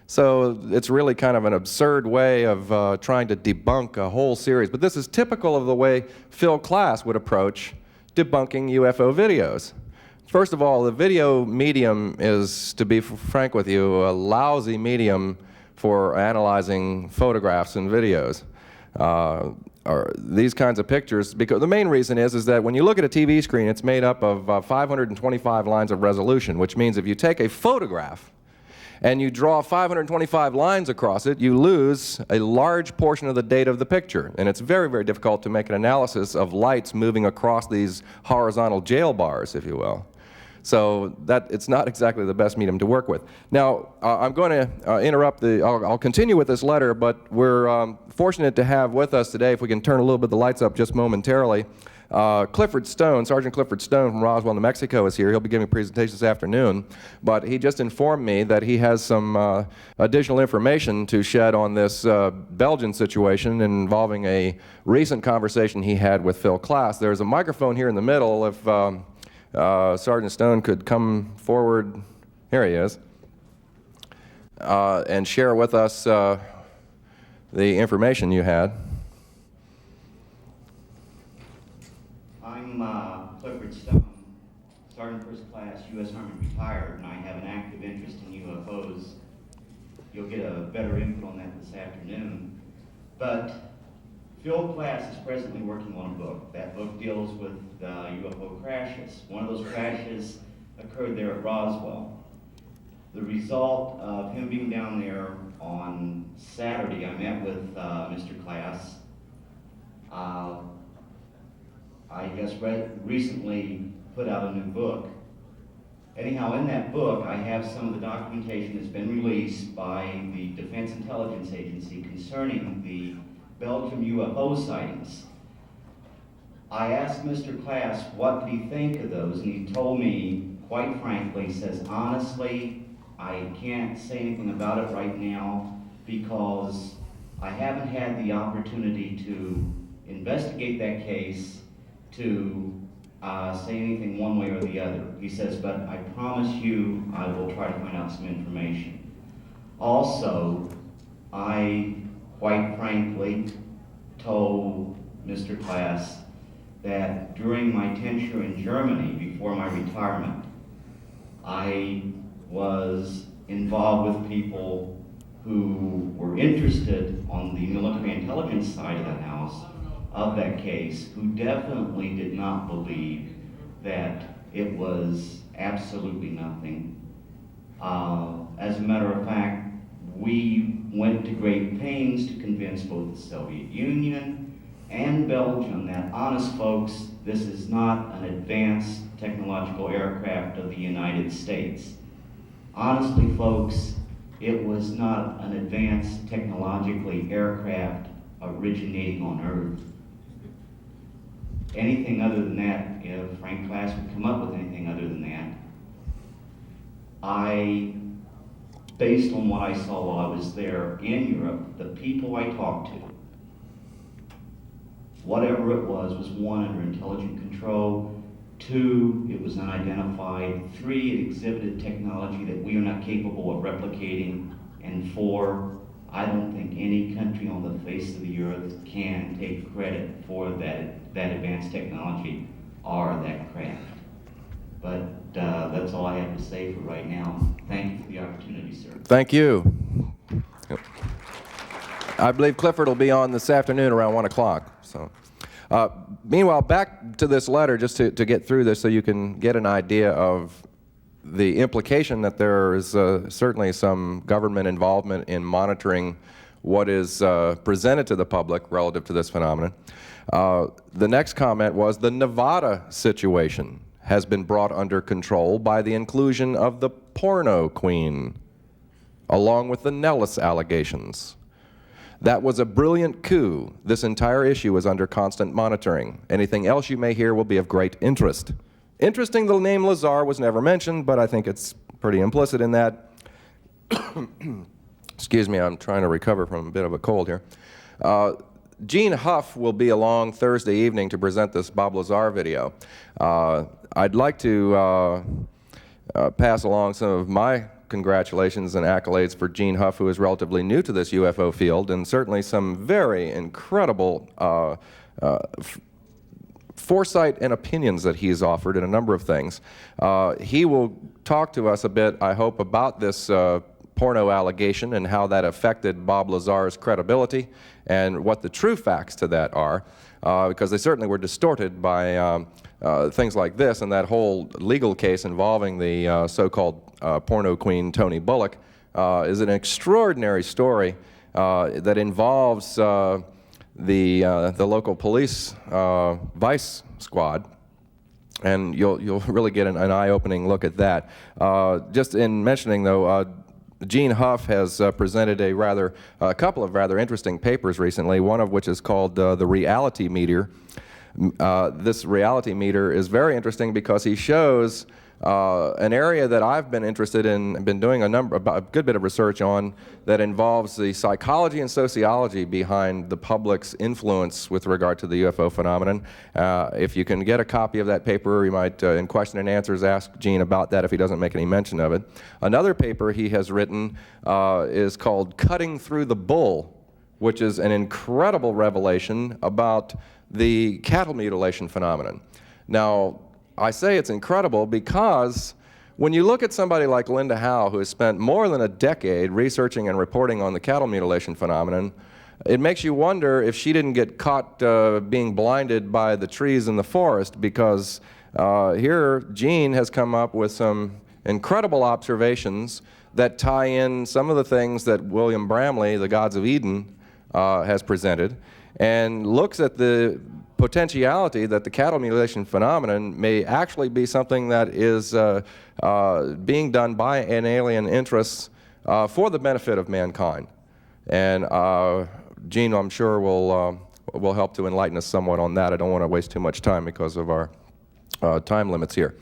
So it's really kind of an absurd way of trying to debunk a whole series. But this is typical of the way Phil Klass would approach debunking UFO videos. First of all, the video medium is, to be frank with you, a lousy medium for analyzing photographs and videos. Or these kinds of pictures, because the main reason is that when you look at a TV screen, it's made up of 525 lines of resolution, which means if you take a photograph and you draw 525 lines across it, you lose a large portion of the data of the picture. And it's very, very difficult to make an analysis of lights moving across these horizontal jail bars, if you will. So it's not exactly the best medium to work with. Now, I'm going to interrupt I'll continue with this letter, but we're fortunate to have with us today, if we can turn a little bit the lights up just momentarily, Clifford Stone, Sergeant Clifford Stone from Roswell, New Mexico is here. He'll be giving a presentation this afternoon, but he just informed me that he has some additional information to shed on this Belgian situation involving a recent conversation he had with Phil Klass. There's a microphone here in the middle. If Sergeant Stone could come forward, here he is, and share with us the information you had. I'm Clifford Stone, Sergeant First Class, U.S. Army retired, and I have an active interest in UFOs. You'll get a better input on that this afternoon. But Phil Klass is presently working on a book. That book deals with UFO crashes. One of those crashes occurred there at Roswell. The result of him being down there on Saturday, I met with Mr. Klass. I guess recently put out a new book. Anyhow, in that book, I have some of the documentation that's been released by the Defense Intelligence Agency concerning the Belgium UFO sightings. I asked Mr. Klass what did he think of those, and he told me, quite frankly, he says, honestly, I can't say anything about it right now because I haven't had the opportunity to investigate that case to say anything one way or the other. He says, but I promise you I will try to find out some information. Also, I quite frankly told Mr. Klass that during my tenure in Germany before my retirement, I was involved with people who were interested on the military intelligence side of the house of that case, who definitely did not believe that it was absolutely nothing. As a matter of fact, we went to great pains to convince both the Soviet Union and Belgium that, honest folks, this is not an advanced technological aircraft of the United States. Honestly, folks, it was not an advanced technologically aircraft originating on Earth. Anything other than that, if Frank Klass would come up with anything other than that, based on what I saw while I was there in Europe, the people I talked to, whatever it was one, under intelligent control, 2, it was unidentified, 3, it exhibited technology that we are not capable of replicating, and 4, I don't think any country on the face of the earth can take credit for that advanced technology or that craft. But that's all I have to say for right now. Thank you for the opportunity, sir. Thank you. I believe Clifford will be on this afternoon around 1 o'clock. So, meanwhile, back to this letter, just to get through this so you can get an idea of the implication that there is certainly some government involvement in monitoring what is presented to the public relative to this phenomenon. The next comment was the Nevada situation has been brought under control by the inclusion of the porno queen, along with the Nellis allegations. That was a brilliant coup. This entire issue is under constant monitoring. Anything else you may hear will be of great interest. Interesting, the name Lazar was never mentioned, but I think it's pretty implicit in that. Excuse me, I'm trying to recover from a bit of a cold here. Gene Huff will be along Thursday evening to present this Bob Lazar video. I'd like to pass along some of my congratulations and accolades for Gene Huff, who is relatively new to this UFO field, and certainly some very incredible foresight and opinions that he's offered in a number of things. He will talk to us a bit, I hope, about this porno allegation and how that affected Bob Lazar's credibility and what the true facts to that are, because they certainly were distorted by things like this and that whole legal case involving the so-called porno queen Tony Bullock is an extraordinary story that involves the local police vice squad. And you'll really get an eye-opening look at that. Just in mentioning, though, Gene Huff has presented a couple of rather interesting papers recently, one of which is called The Reality Meter. This reality meter is very interesting because he shows an area that I've been interested in, been doing a good bit of research on, that involves the psychology and sociology behind the public's influence with regard to the UFO phenomenon. If you can get a copy of that paper, you might, in question and answers, ask Gene about that if he doesn't make any mention of it. Another paper he has written is called Cutting Through the Bull, which is an incredible revelation about the cattle mutilation phenomenon. Now, I say it's incredible because when you look at somebody like Linda Howe, who has spent more than a decade researching and reporting on the cattle mutilation phenomenon, it makes you wonder if she didn't get caught being blinded by the trees in the forest, because here Gene has come up with some incredible observations that tie in some of the things that William Bramley, the Gods of Eden, has presented, and looks at the potentiality that the cattle mutilation phenomenon may actually be something that is being done by an alien interest for the benefit of mankind. And Gene, I'm sure, will help to enlighten us somewhat on that. I don't want to waste too much time because of our time limits here.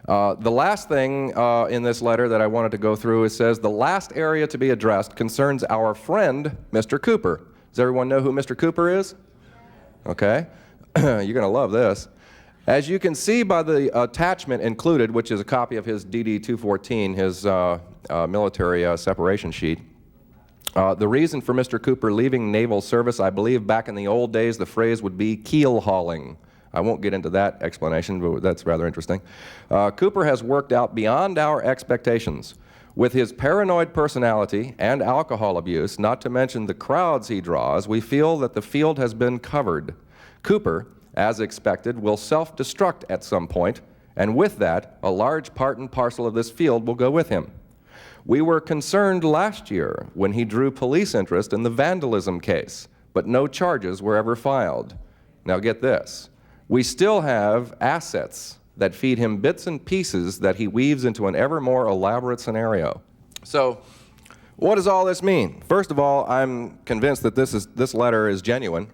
The last thing in this letter that I wanted to go through, it says, the last area to be addressed concerns our friend, Mr. Cooper. Does everyone know who Mr. Cooper is? Okay. You're going to love this. As you can see by the attachment included, which is a copy of his DD-214, his military separation sheet, the reason for Mr. Cooper leaving naval service, I believe back in the old days the phrase would be keel hauling. I won't get into that explanation, but that's rather interesting. Cooper has worked out beyond our expectations. With his paranoid personality and alcohol abuse, not to mention the crowds he draws, we feel that the field has been covered. Cooper, as expected, will self-destruct at some point, and with that, a large part and parcel of this field will go with him. We were concerned last year when he drew police interest in the vandalism case, but no charges were ever filed. Now get this. We still have assets that feed him bits and pieces that he weaves into an ever more elaborate scenario. So, what does all this mean? First of all, I'm convinced that this letter is genuine.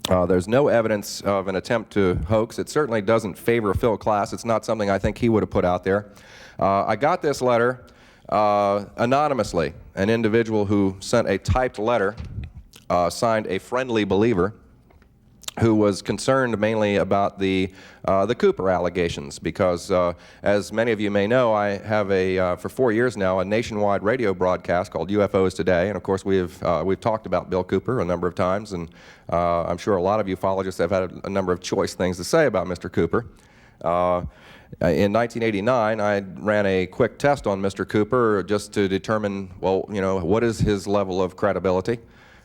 There's no evidence of an attempt to hoax. It certainly doesn't favor Phil Klass. It's not something I think he would have put out there. I got this letter anonymously. An individual who sent a typed letter, signed a friendly believer, who was concerned mainly about the Cooper allegations, because as many of you may know, I have for 4 years now, a nationwide radio broadcast called UFOs Today, and of course we've talked about Bill Cooper a number of times, and I'm sure a lot of ufologists have had a number of choice things to say about Mr. Cooper. In 1989, I ran a quick test on Mr. Cooper just to determine, well, you know, what is his level of credibility.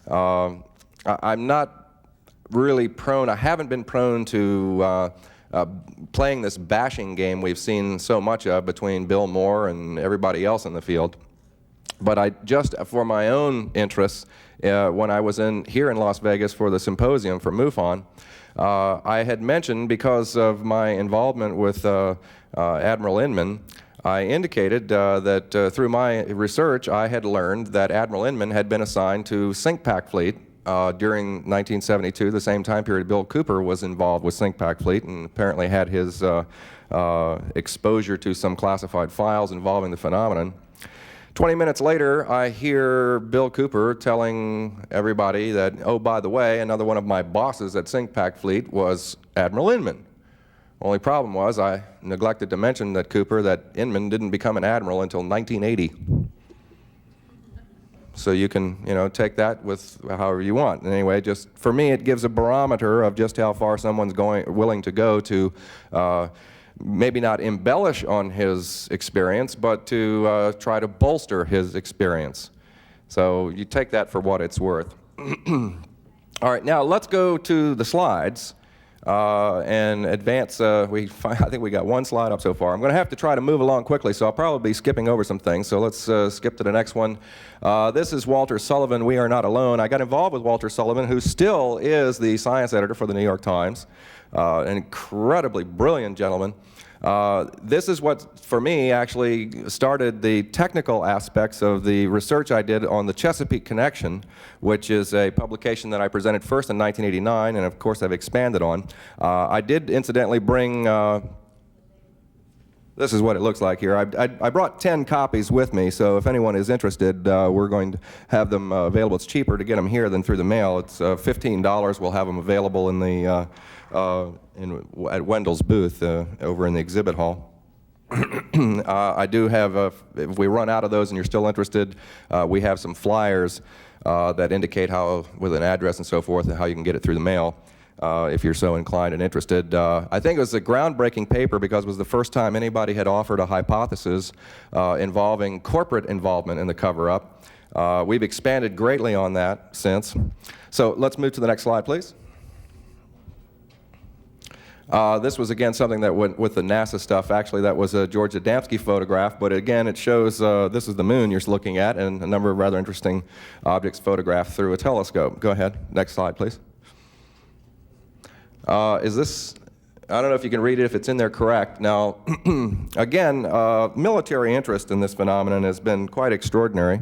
I'm not really prone, I haven't been prone to playing this bashing game we've seen so much of between Bill Moore and everybody else in the field. But I just, for my own interests, when I was here in Las Vegas for the symposium for MUFON, I had mentioned, because of my involvement with Admiral Inman, I indicated that through my research I had learned that Admiral Inman had been assigned to SINCPAC Fleet during 1972, the same time period Bill Cooper was involved with SINCPAC Fleet, and apparently had his exposure to some classified files involving the phenomenon. 20 minutes later, I hear Bill Cooper telling everybody that, oh, by the way, another one of my bosses at SINCPAC Fleet was Admiral Inman. Only problem was I neglected to mention that Inman didn't become an admiral until 1980. So you can, you know, take that with however you want. Anyway, just for me, it gives a barometer of just how far someone's willing to go to maybe not embellish on his experience, but to try to bolster his experience. So you take that for what it's worth. All right, now let's go to the slides. and advance. I think we got one slide up so far. I'm going to have to try to move along quickly, so I'll probably be skipping over some things. So let's skip to the next one. This is Walter Sullivan, We Are Not Alone. I got involved with Walter Sullivan, who still is the science editor for the New York Times. An incredibly brilliant gentleman. This is what, for me, actually started the technical aspects of the research I did on the Chesapeake Connection, which is a publication that I presented first in 1989, and of course I've expanded on. I did incidentally bring, this is what it looks like here. I brought 10 copies with me, so if anyone is interested, we're going to have them available. It's cheaper to get them here than through the mail. It's $15. We'll have them available in the at Wendell's booth over in the exhibit hall. I do have, if we run out of those and you're still interested, we have some flyers that indicate how, with an address and so forth, and how you can get it through the mail if you're so inclined and interested. I think it was a groundbreaking paper because it was the first time anybody had offered a hypothesis involving corporate involvement in the cover-up. We've expanded greatly on that since. So let's move to the next slide, please. This was, again, something that went with the NASA stuff. Actually, that was a George Adamski photograph, but again, it shows this is the moon you're looking at, and a number of rather interesting objects photographed through a telescope. Go ahead. Next slide, please. Is this, I don't know if you can read it, if it's in there correct. Now, again, military interest in this phenomenon has been quite extraordinary.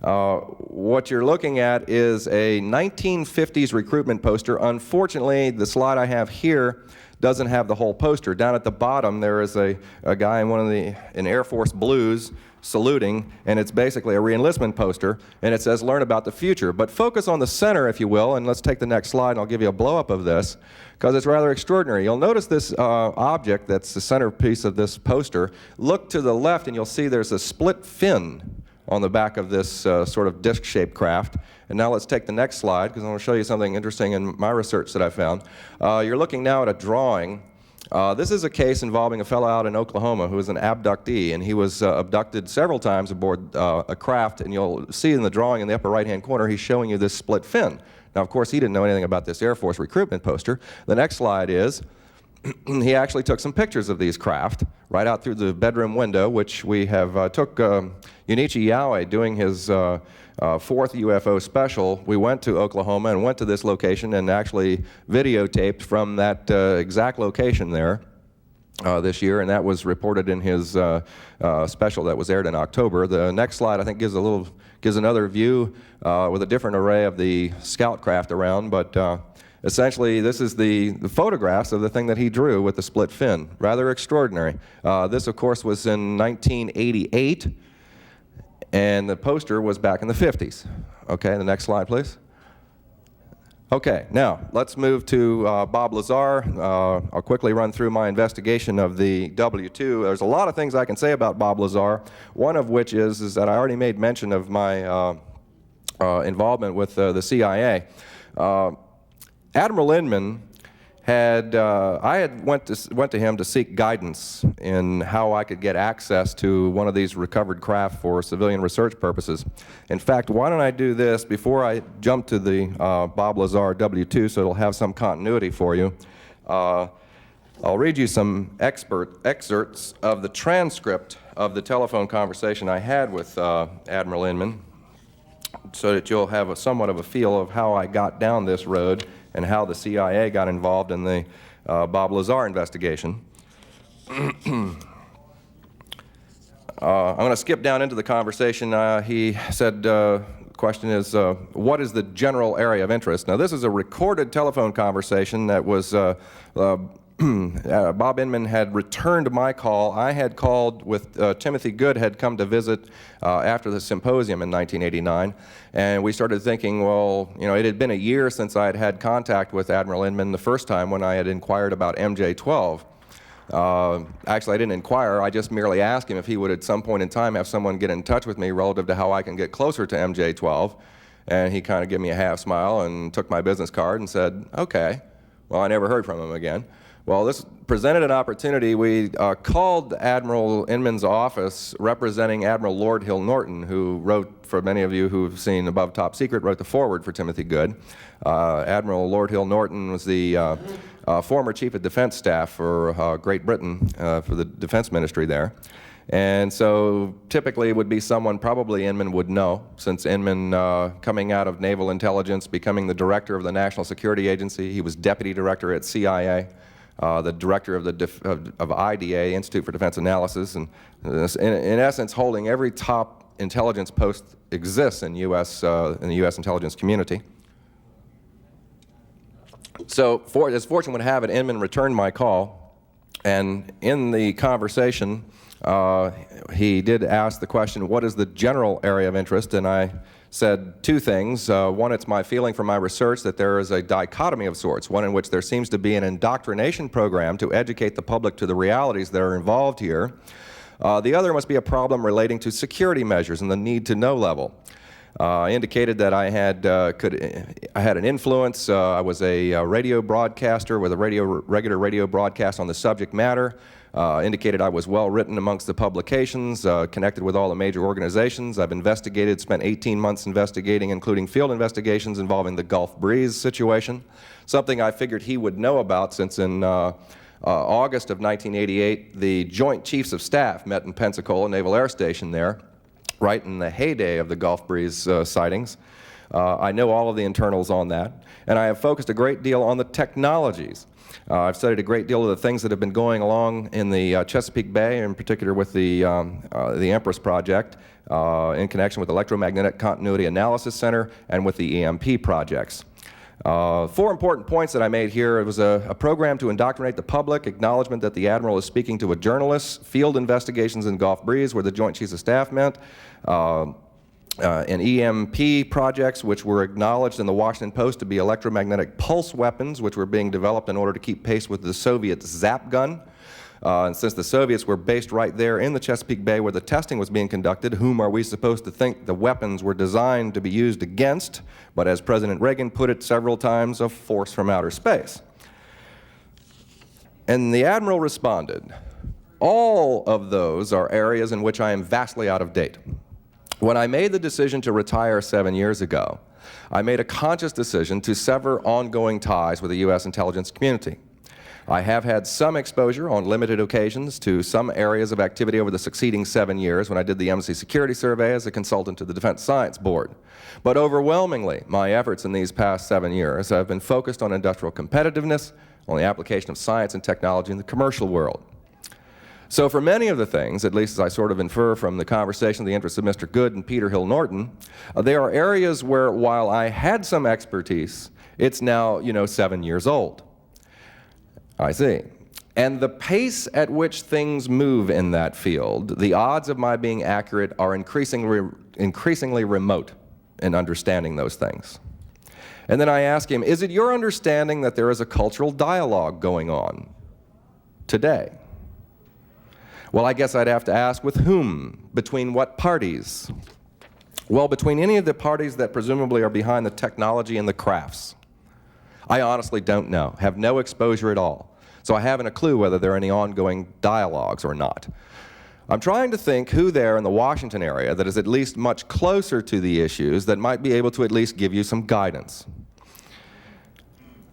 What you're looking at is a 1950s recruitment poster. Unfortunately, the slide I have here doesn't have the whole poster. Down at the bottom, there is a guy in Air Force blues saluting, and it's basically a re-enlistment poster, and it says, learn about the future. But focus on the center, if you will, and let's take the next slide, and I'll give you a blow-up of this, because it's rather extraordinary. You'll notice this object that's the centerpiece of this poster. Look to the left, and you'll see there's a split fin on the back of this sort of disc-shaped craft. And now let's take the next slide, because I want to show you something interesting in my research that I found. You're looking now at a drawing. This is a case involving a fellow out in Oklahoma who was an abductee, and he was abducted several times aboard a craft, and you'll see in the drawing in the upper right-hand corner, he's showing you this split fin. Now, of course, he didn't know anything about this Air Force recruitment poster. The next slide is he actually took some pictures of these craft right out through the bedroom window, which we have took Junichi Yaoi doing his fourth UFO special. We went to Oklahoma and went to this location and actually videotaped from that exact location there this year, and that was reported in his special that was aired in October. The next slide, I think, gives another view with a different array of the scout craft around, but essentially, this is the photographs of the thing that he drew with the split fin. Rather extraordinary. This, of course, was in 1988, and the poster was back in the 50s. Okay, the next slide, please. Okay, now, let's move to Bob Lazar. I'll quickly run through my investigation of the W2. There's a lot of things I can say about Bob Lazar, one of which is that I already made mention of my involvement with the CIA. Admiral Inman had, I had went to him to seek guidance in how I could get access to one of these recovered craft for civilian research purposes. In fact, why don't I do this before I jump to the Bob Lazar W2, so it'll have some continuity for you. I'll read you some excerpts of the transcript of the telephone conversation I had with Admiral Inman, so that you'll have somewhat of a feel of how I got down this road and how the CIA got involved in the Bob Lazar investigation. I'm going to skip down into the conversation. He said, the question is, what is the general area of interest? Now, this is a recorded telephone conversation that was, Bob Inman had returned my call. I had called with Timothy Good had come to visit after the symposium in 1989, and we started thinking, well, you know, it had been a year since I had had contact with Admiral Inman the first time when I had inquired about MJ-12. Actually, I didn't inquire. I just merely asked him if he would at some point in time have someone get in touch with me relative to how I can get closer to MJ-12, and he kind of gave me a half smile and took my business card and said, okay. Well, I never heard from him again. Well, this presented an opportunity. We called Admiral Inman's office, representing Admiral Lord Hill Norton, who wrote, for many of you who've seen Above Top Secret, wrote the foreword for Timothy Good. Admiral Lord Hill Norton was the former Chief of Defense Staff for Great Britain, for the Defense Ministry there. And so typically it would be someone probably Inman would know, since Inman, coming out of Naval Intelligence, becoming the director of the National Security Agency, he was deputy director at CIA, the director of IDA, Institute for Defense Analysis, and in essence holding every top intelligence post exists in the U.S. intelligence community. So as fortune would have it, Inman returned my call, and in the conversation he did ask the question, what is the general area of interest? And I said two things. One, it's my feeling from my research that there is a dichotomy of sorts, one in which there seems to be an indoctrination program to educate the public to the realities that are involved here. The other must be a problem relating to security measures and the need-to-know level. I indicated that I had an influence. I was a radio broadcaster with a regular radio broadcast on the subject matter. Indicated I was well written amongst the publications, connected with all the major organizations. I've investigated, spent 18 months investigating, including field investigations involving the Gulf Breeze situation, something I figured he would know about, since in August of 1988, the Joint Chiefs of Staff met in Pensacola Naval Air Station there, right in the heyday of the Gulf Breeze sightings. I know all of the internals on that, and I have focused a great deal on the technologies. I've studied a great deal of the things that have been going along in the Chesapeake Bay, in particular with the Empress project, in connection with the Electromagnetic Continuity Analysis Center and with the EMP projects. Four important points that I made here. It was a program to indoctrinate the public, acknowledgement that the Admiral is speaking to a journalist, field investigations in Gulf Breeze where the Joint Chiefs of Staff met, and EMP projects, which were acknowledged in the Washington Post to be electromagnetic pulse weapons, which were being developed in order to keep pace with the Soviet Zap gun. And since the Soviets were based right there in the Chesapeake Bay where the testing was being conducted, whom are we supposed to think the weapons were designed to be used against? But as President Reagan put it several times, a force from outer space. And the Admiral responded, all of those are areas in which I am vastly out of date. When I made the decision to retire 7 years ago, I made a conscious decision to sever ongoing ties with the U.S. intelligence community. I have had some exposure on limited occasions to some areas of activity over the succeeding 7 years when I did the Embassy Security Survey as a consultant to the Defense Science Board. But overwhelmingly, my efforts in these past 7 years have been focused on industrial competitiveness, on the application of science and technology in the commercial world. So for many of the things, at least as I sort of infer from the conversation, the interests of Mr. Good and Peter Hill Norton, there are areas where, while I had some expertise, it's now, 7 years old. I see. And the pace at which things move in that field, the odds of my being accurate are increasingly remote in understanding those things. And then I ask him, is it your understanding that there is a cultural dialogue going on today? Well, I guess I'd have to ask, with whom? Between what parties? Well, between any of the parties that presumably are behind the technology and the crafts. I honestly don't know, have no exposure at all. So I haven't a clue whether there are any ongoing dialogues or not. I'm trying to think who there in the Washington area that is at least much closer to the issues that might be able to at least give you some guidance.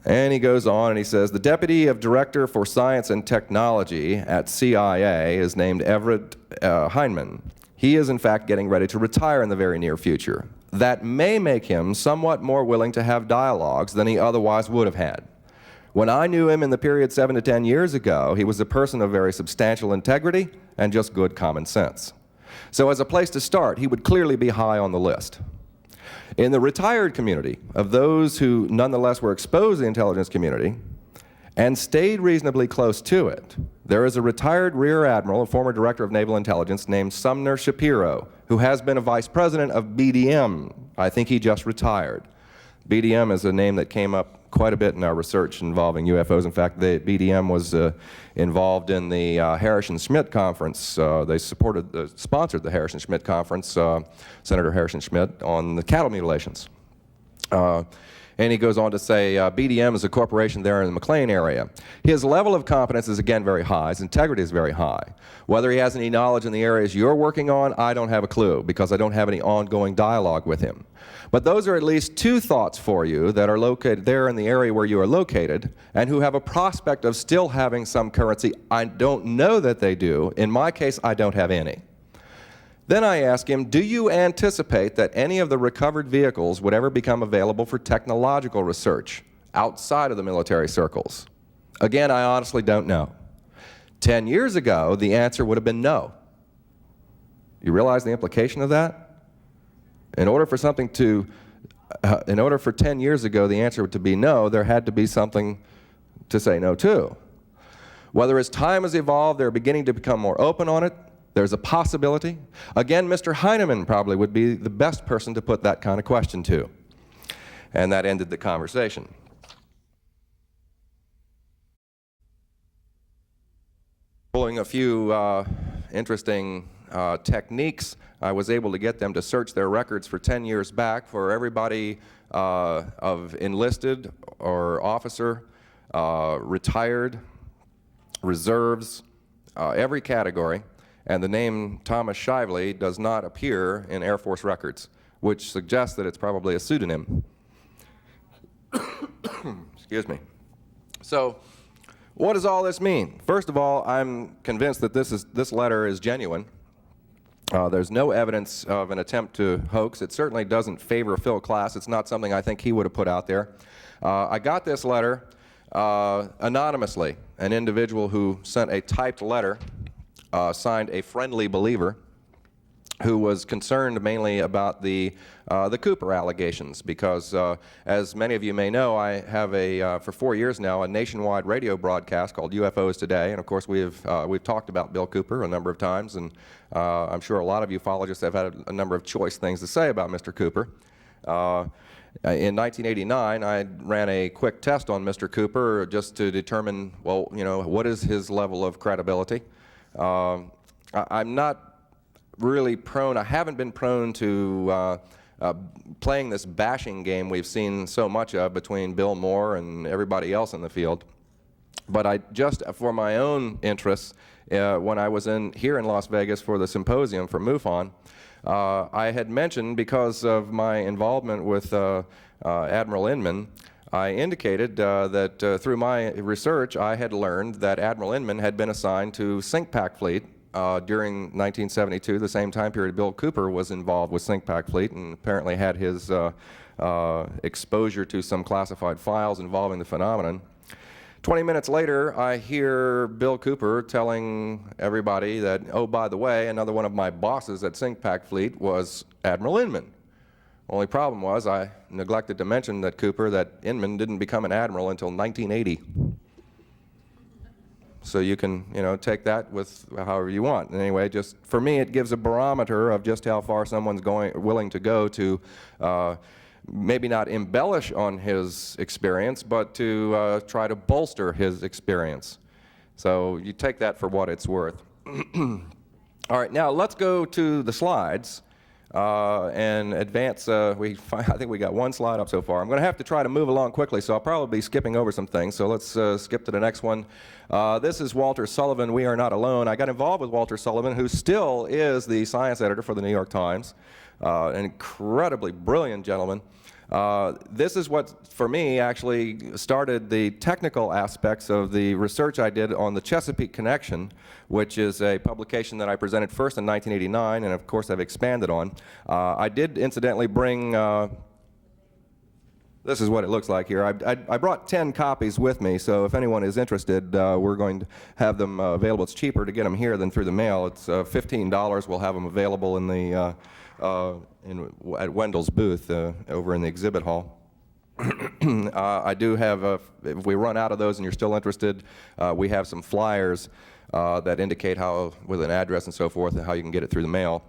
And he goes on and he says, the Deputy of Director for Science and Technology at CIA is named Everett Heinemann. He is in fact getting ready to retire in the very near future. That may make him somewhat more willing to have dialogues than he otherwise would have had. When I knew him in the period 7 to 10 years ago, he was a person of very substantial integrity and just good common sense. So as a place to start, he would clearly be high on the list. In the retired community, of those who nonetheless were exposed to the intelligence community and stayed reasonably close to it, there is a retired Rear Admiral, a former Director of Naval Intelligence, named Sumner Shapiro, who has been a Vice President of BDM. I think he just retired. BDM is a name that came up quite a bit in our research involving UFOs. In fact, the BDM was involved in the Harrison-Schmitt conference. They sponsored the Harrison-Schmitt conference, Senator Harrison-Schmitt, on the cattle mutilations. And he goes on to say, BDM is a corporation there in the McLean area. His level of competence is again very high. His integrity is very high. Whether he has any knowledge in the areas you're working on, I don't have a clue, because I don't have any ongoing dialogue with him. But those are at least two thoughts for you that are located there in the area where you are located and who have a prospect of still having some currency. I don't know that they do. In my case, I don't have any. Then I ask him, do you anticipate that any of the recovered vehicles would ever become available for technological research outside of the military circles? Again, I honestly don't know. 10 years ago, the answer would have been no. You realize the implication of that? In order for 10 years ago the answer to be no, there had to be something to say no to. Whether as time has evolved, they're beginning to become more open on it. There's a possibility. Again, Mr. Heinemann probably would be the best person to put that kind of question to. And that ended the conversation. Pulling a few interesting techniques, I was able to get them to search their records for 10 years back for everybody of enlisted or officer, retired, reserves, every category. And the name Thomas Shively does not appear in Air Force records, which suggests that it's probably a pseudonym. Excuse me. So, what does all this mean? First of all, I'm convinced that this letter is genuine. There's no evidence of an attempt to hoax. It certainly doesn't favor Phil Klass. It's not something I think he would have put out there. I got this letter anonymously. An individual who sent a typed letter signed a friendly believer who was concerned mainly about the Cooper allegations, because as many of you may know, I have for 4 years now a nationwide radio broadcast called UFOs Today, and of course we've talked about Bill Cooper a number of times, and I'm sure a lot of ufologists have had a number of choice things to say about Mr. Cooper. In 1989, I ran a quick test on Mr. Cooper just to determine, well, you know, what is his level of credibility. I'm not really prone, I haven't been prone to playing this bashing game we've seen so much of between Bill Moore and everybody else in the field. But I just, for my own interests, when I was here in Las Vegas for the symposium for MUFON, I had mentioned, because of my involvement with Admiral Inman, I indicated that through my research I had learned that Admiral Inman had been assigned to SINCPAC Fleet during 1972, the same time period Bill Cooper was involved with SINCPAC Fleet and apparently had his exposure to some classified files involving the phenomenon. 20 minutes later, I hear Bill Cooper telling everybody that, oh, by the way, another one of my bosses at SINCPAC Fleet was Admiral Inman. Only problem was I neglected to mention that Inman didn't become an admiral until 1980. So you can, you know, take that with however you want. And anyway, just for me, it gives a barometer of just how far someone's willing to go to maybe not embellish on his experience, but to try to bolster his experience. So you take that for what it's worth. All right, now let's go to the slides and advance. I think we got one slide up so far. I'm going to have to try to move along quickly, so I'll probably be skipping over some things. So let's skip to the next one. This is Walter Sullivan, We Are Not Alone. I got involved with Walter Sullivan, who still is the science editor for the New York Times. An incredibly brilliant gentleman. This is what, for me, actually started the technical aspects of the research I did on the Chesapeake Connection, which is a publication that I presented first in 1989, and of course I've expanded on. I did incidentally bring, this is what it looks like here. I brought 10 copies with me, so if anyone is interested, we're going to have them available. It's cheaper to get them here than through the mail. It's $15. We'll have them available in the at Wendell's booth over in the exhibit hall. I do have, if we run out of those and you're still interested, we have some flyers that indicate how, with an address and so forth, and how you can get it through the mail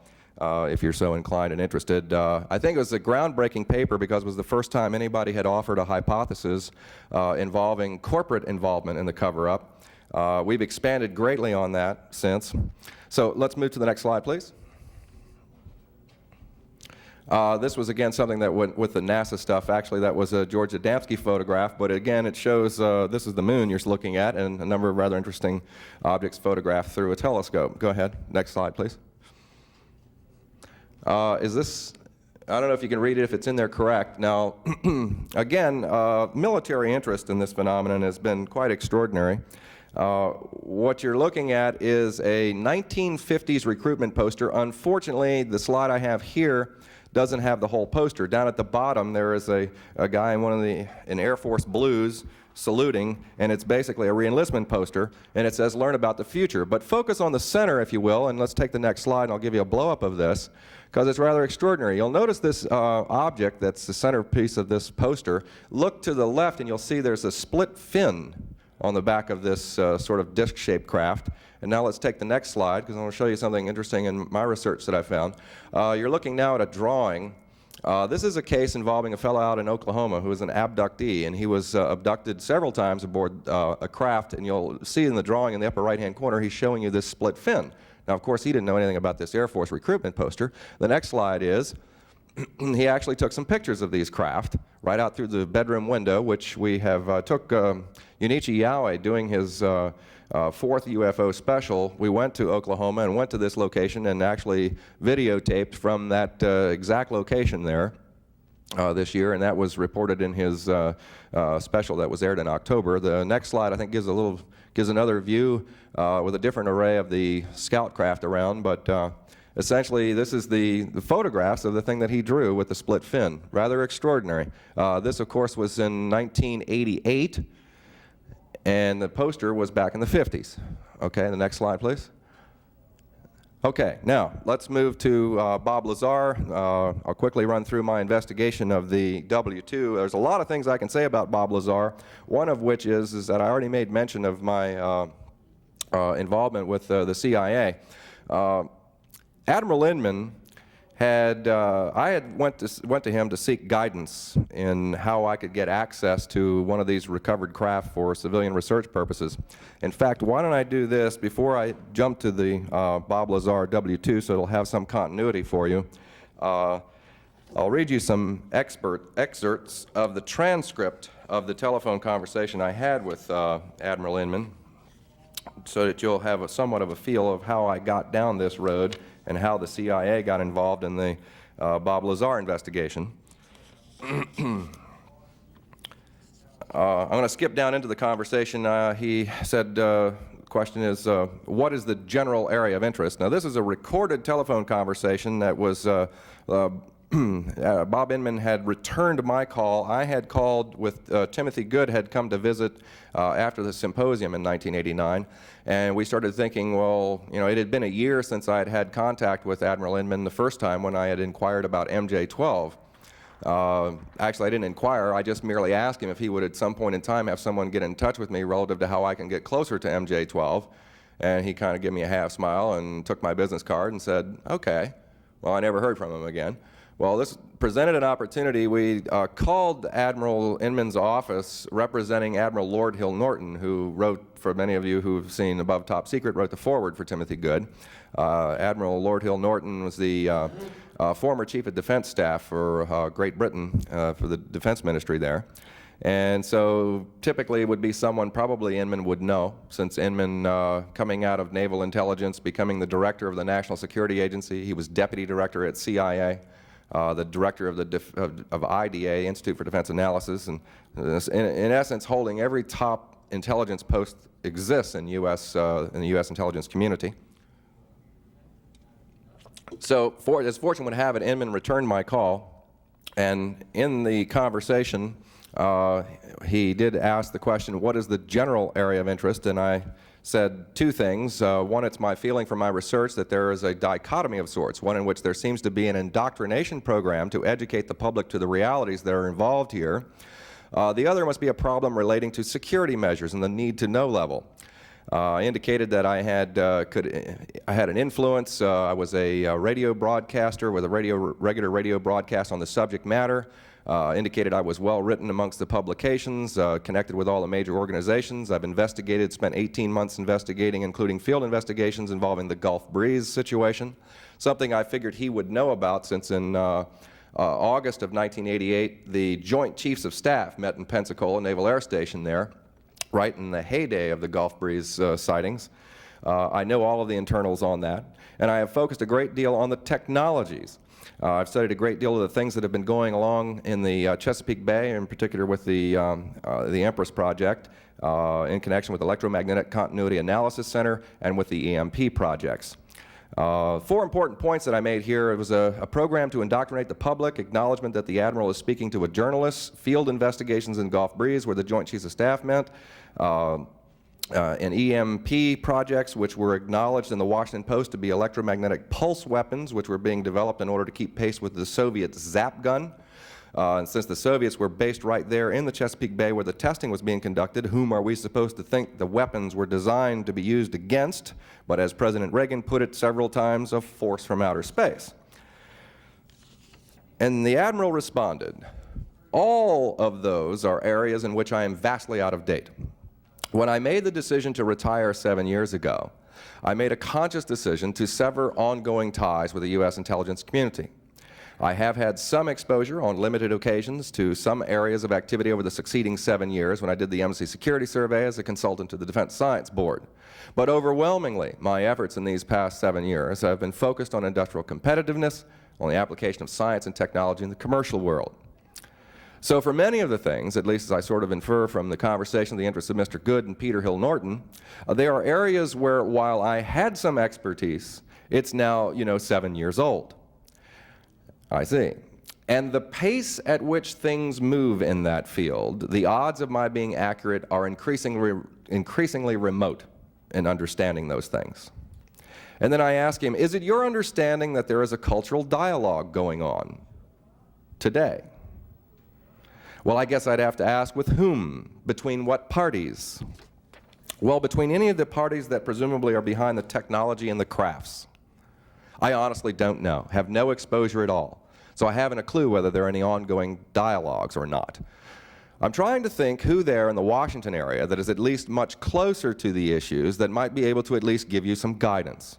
if you're so inclined and interested. I think it was a groundbreaking paper because it was the first time anybody had offered a hypothesis involving corporate involvement in the cover-up. We've expanded greatly on that since. So let's move to the next slide, please. This was, again, something that went with the NASA stuff. Actually, that was a George Adamski photograph, but again, it shows this is the moon you're looking at, and a number of rather interesting objects photographed through a telescope. Go ahead. Next slide, please. Is this, I don't know if you can read it, if it's in there correct. Now, again, military interest in this phenomenon has been quite extraordinary. What you're looking at is a 1950s recruitment poster. Unfortunately, the slide I have here doesn't have the whole poster. Down at the bottom, there is a guy in Air Force blues saluting, and it's basically a reenlistment poster, and it says, learn about the future. But focus on the center, if you will, and let's take the next slide, and I'll give you a blow-up of this, because it's rather extraordinary. You'll notice this object that's the centerpiece of this poster. Look to the left, and you'll see there's a split fin on the back of this sort of disc-shaped craft. And now let's take the next slide, because I want to show you something interesting in my research that I found. You're looking now at a drawing. This is a case involving a fellow out in Oklahoma who was an abductee, and he was abducted several times aboard a craft, and you'll see in the drawing in the upper right-hand corner, he's showing you this split fin. Now, of course, he didn't know anything about this Air Force recruitment poster. The next slide is he actually took some pictures of these craft right out through the bedroom window, which we have took Junichi Yaoi doing his fourth UFO special. We went to Oklahoma and went to this location and actually videotaped from that exact location there this year, and that was reported in his special that was aired in October. The next slide, I think, gives another view with a different array of the scout craft around, but essentially, this is the photographs of the thing that he drew with the split fin. Rather extraordinary. This, of course, was in 1988, and the poster was back in the 50s. Okay, the next slide, please. Okay, now let's move to Bob Lazar. I'll quickly run through my investigation of the W2. There's a lot of things I can say about Bob Lazar, one of which is that I already made mention of my involvement with the CIA. Admiral Inman I went to him to seek guidance in how I could get access to one of these recovered craft for civilian research purposes. In fact, why don't I do this before I jump to the Bob Lazar W2, so it'll have some continuity for you. I'll read you some excerpts of the transcript of the telephone conversation I had with Admiral Inman, so that you'll have somewhat of a feel of how I got down this road and how the CIA got involved in the Bob Lazar investigation. I'm going to skip down into the conversation. He said, the question is, what is the general area of interest? Now, this is a recorded telephone conversation that was, Bob Inman had returned my call. I had called with Timothy Good had come to visit after the symposium in 1989, and we started thinking, well, you know, it had been a year since I had had contact with Admiral Inman the first time when I had inquired about MJ-12. Actually, I didn't inquire. I just merely asked him if he would at some point in time have someone get in touch with me relative to how I can get closer to MJ-12, and he kind of gave me a half smile and took my business card and said, okay. Well, I never heard from him again. Well, this presented an opportunity. We called Admiral Inman's office representing Admiral Lord Hill Norton, who wrote, for many of you who've seen Above Top Secret, wrote the foreword for Timothy Good. Admiral Lord Hill Norton was the former Chief of Defense Staff for Great Britain, for the Defense Ministry there. And so typically it would be someone probably Inman would know, since Inman, coming out of Naval Intelligence, becoming the director of the National Security Agency, he was deputy director at CIA. The director of the IDA, Institute for Defense Analysis, and in essence holding every top intelligence post exists in the U.S. intelligence community. So, as fortune would have it, Inman returned my call, and in the conversation, he did ask the question, what is the general area of interest? And I said two things. One, it's my feeling from my research that there is a dichotomy of sorts, one in which there seems to be an indoctrination program to educate the public to the realities that are involved here. The other must be a problem relating to security measures and the need-to-know level. I indicated that I had an influence. I was a radio broadcaster with a regular radio broadcast on the subject matter. Indicated I was well written amongst the publications, connected with all the major organizations. I've investigated, spent 18 months investigating, including field investigations involving the Gulf Breeze situation, something I figured he would know about, since in August of 1988, the Joint Chiefs of Staff met in Pensacola Naval Air Station there, right in the heyday of the Gulf Breeze sightings. I know all of the internals on that, and I have focused a great deal on the technologies. I've studied a great deal of the things that have been going along in the Chesapeake Bay, in particular with the Empress project, in connection with Electromagnetic Continuity Analysis Center and with the EMP projects. 4 important points that I made here. It was a program to indoctrinate the public, acknowledgement that the Admiral is speaking to a journalist, field investigations in Gulf Breeze where the Joint Chiefs of Staff met, and EMP projects which were acknowledged in the Washington Post to be electromagnetic pulse weapons which were being developed in order to keep pace with the Soviet Zap gun. And since the Soviets were based right there in the Chesapeake Bay where the testing was being conducted, whom are we supposed to think the weapons were designed to be used against? But as President Reagan put it several times, a force from outer space. And the Admiral responded, all of those are areas in which I am vastly out of date. When I made the decision to retire 7 years ago, I made a conscious decision to sever ongoing ties with the U.S. intelligence community. I have had some exposure on limited occasions to some areas of activity over the succeeding 7 years when I did the Embassy Security Survey as a consultant to the Defense Science Board. But overwhelmingly, my efforts in these past 7 years have been focused on industrial competitiveness, on the application of science and technology in the commercial world. So for many of the things, at least as I sort of infer from the conversation, the interests of Mr. Good and Peter Hill Norton, there are areas where while I had some expertise, it's now, 7 years old. I see. And the pace at which things move in that field, the odds of my being accurate are increasingly remote in understanding those things. And then I ask him, is it your understanding that there is a cultural dialogue going on today? Well, I guess I'd have to ask, with whom? Between what parties? Well, between any of the parties that presumably are behind the technology and the crafts. I honestly don't know, have no exposure at all. So I haven't a clue whether there are any ongoing dialogues or not. I'm trying to think who there in the Washington area that is at least much closer to the issues that might be able to at least give you some guidance.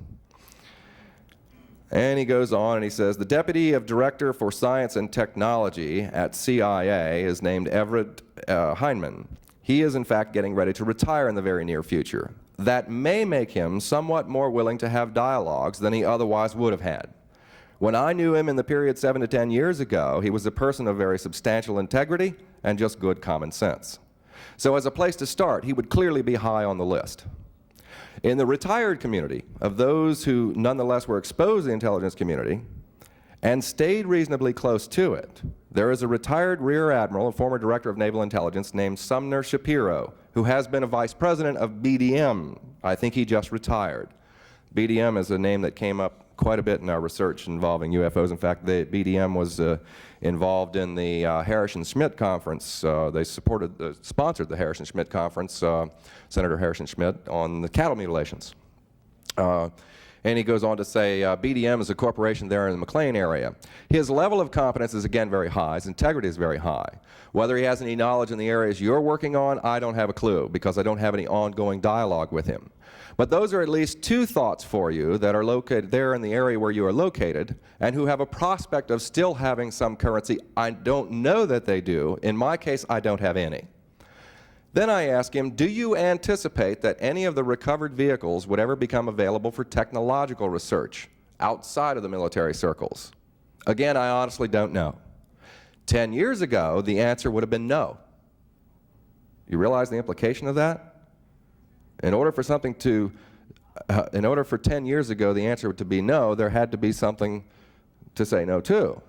And he goes on and he says, the Deputy of Director for Science and Technology at CIA is named Everett Heinemann. He is in fact getting ready to retire in the very near future. That may make him somewhat more willing to have dialogues than he otherwise would have had. When I knew him in the period 7 to 10 years ago, he was a person of very substantial integrity and just good common sense. So as a place to start, he would clearly be high on the list. In the retired community, of those who nonetheless were exposed to the intelligence community and stayed reasonably close to it, there is a retired Rear Admiral, a former Director of Naval Intelligence named Sumner Shapiro, who has been a Vice President of BDM. I think he just retired. BDM is a name that came up quite a bit in our research involving UFOs. In fact, the BDM was involved in the Harrison-Schmidt conference. They sponsored the Harrison-Schmidt conference, Senator Harrison-Schmidt, on the cattle mutilations. And he goes on to say, BDM is a corporation there in the McLean area. His level of competence is again very high. His integrity is very high. Whether he has any knowledge in the areas you're working on, I don't have a clue, because I don't have any ongoing dialogue with him. But those are at least 2 thoughts for you that are located there in the area where you are located and who have a prospect of still having some currency. I don't know that they do. In my case, I don't have any. Then I ask him, do you anticipate that any of the recovered vehicles would ever become available for technological research outside of the military circles? Again, I honestly don't know. 10 years ago, the answer would have been no. You realize the implication of that? In order for 10 years ago the answer to be no, there had to be something to say no to.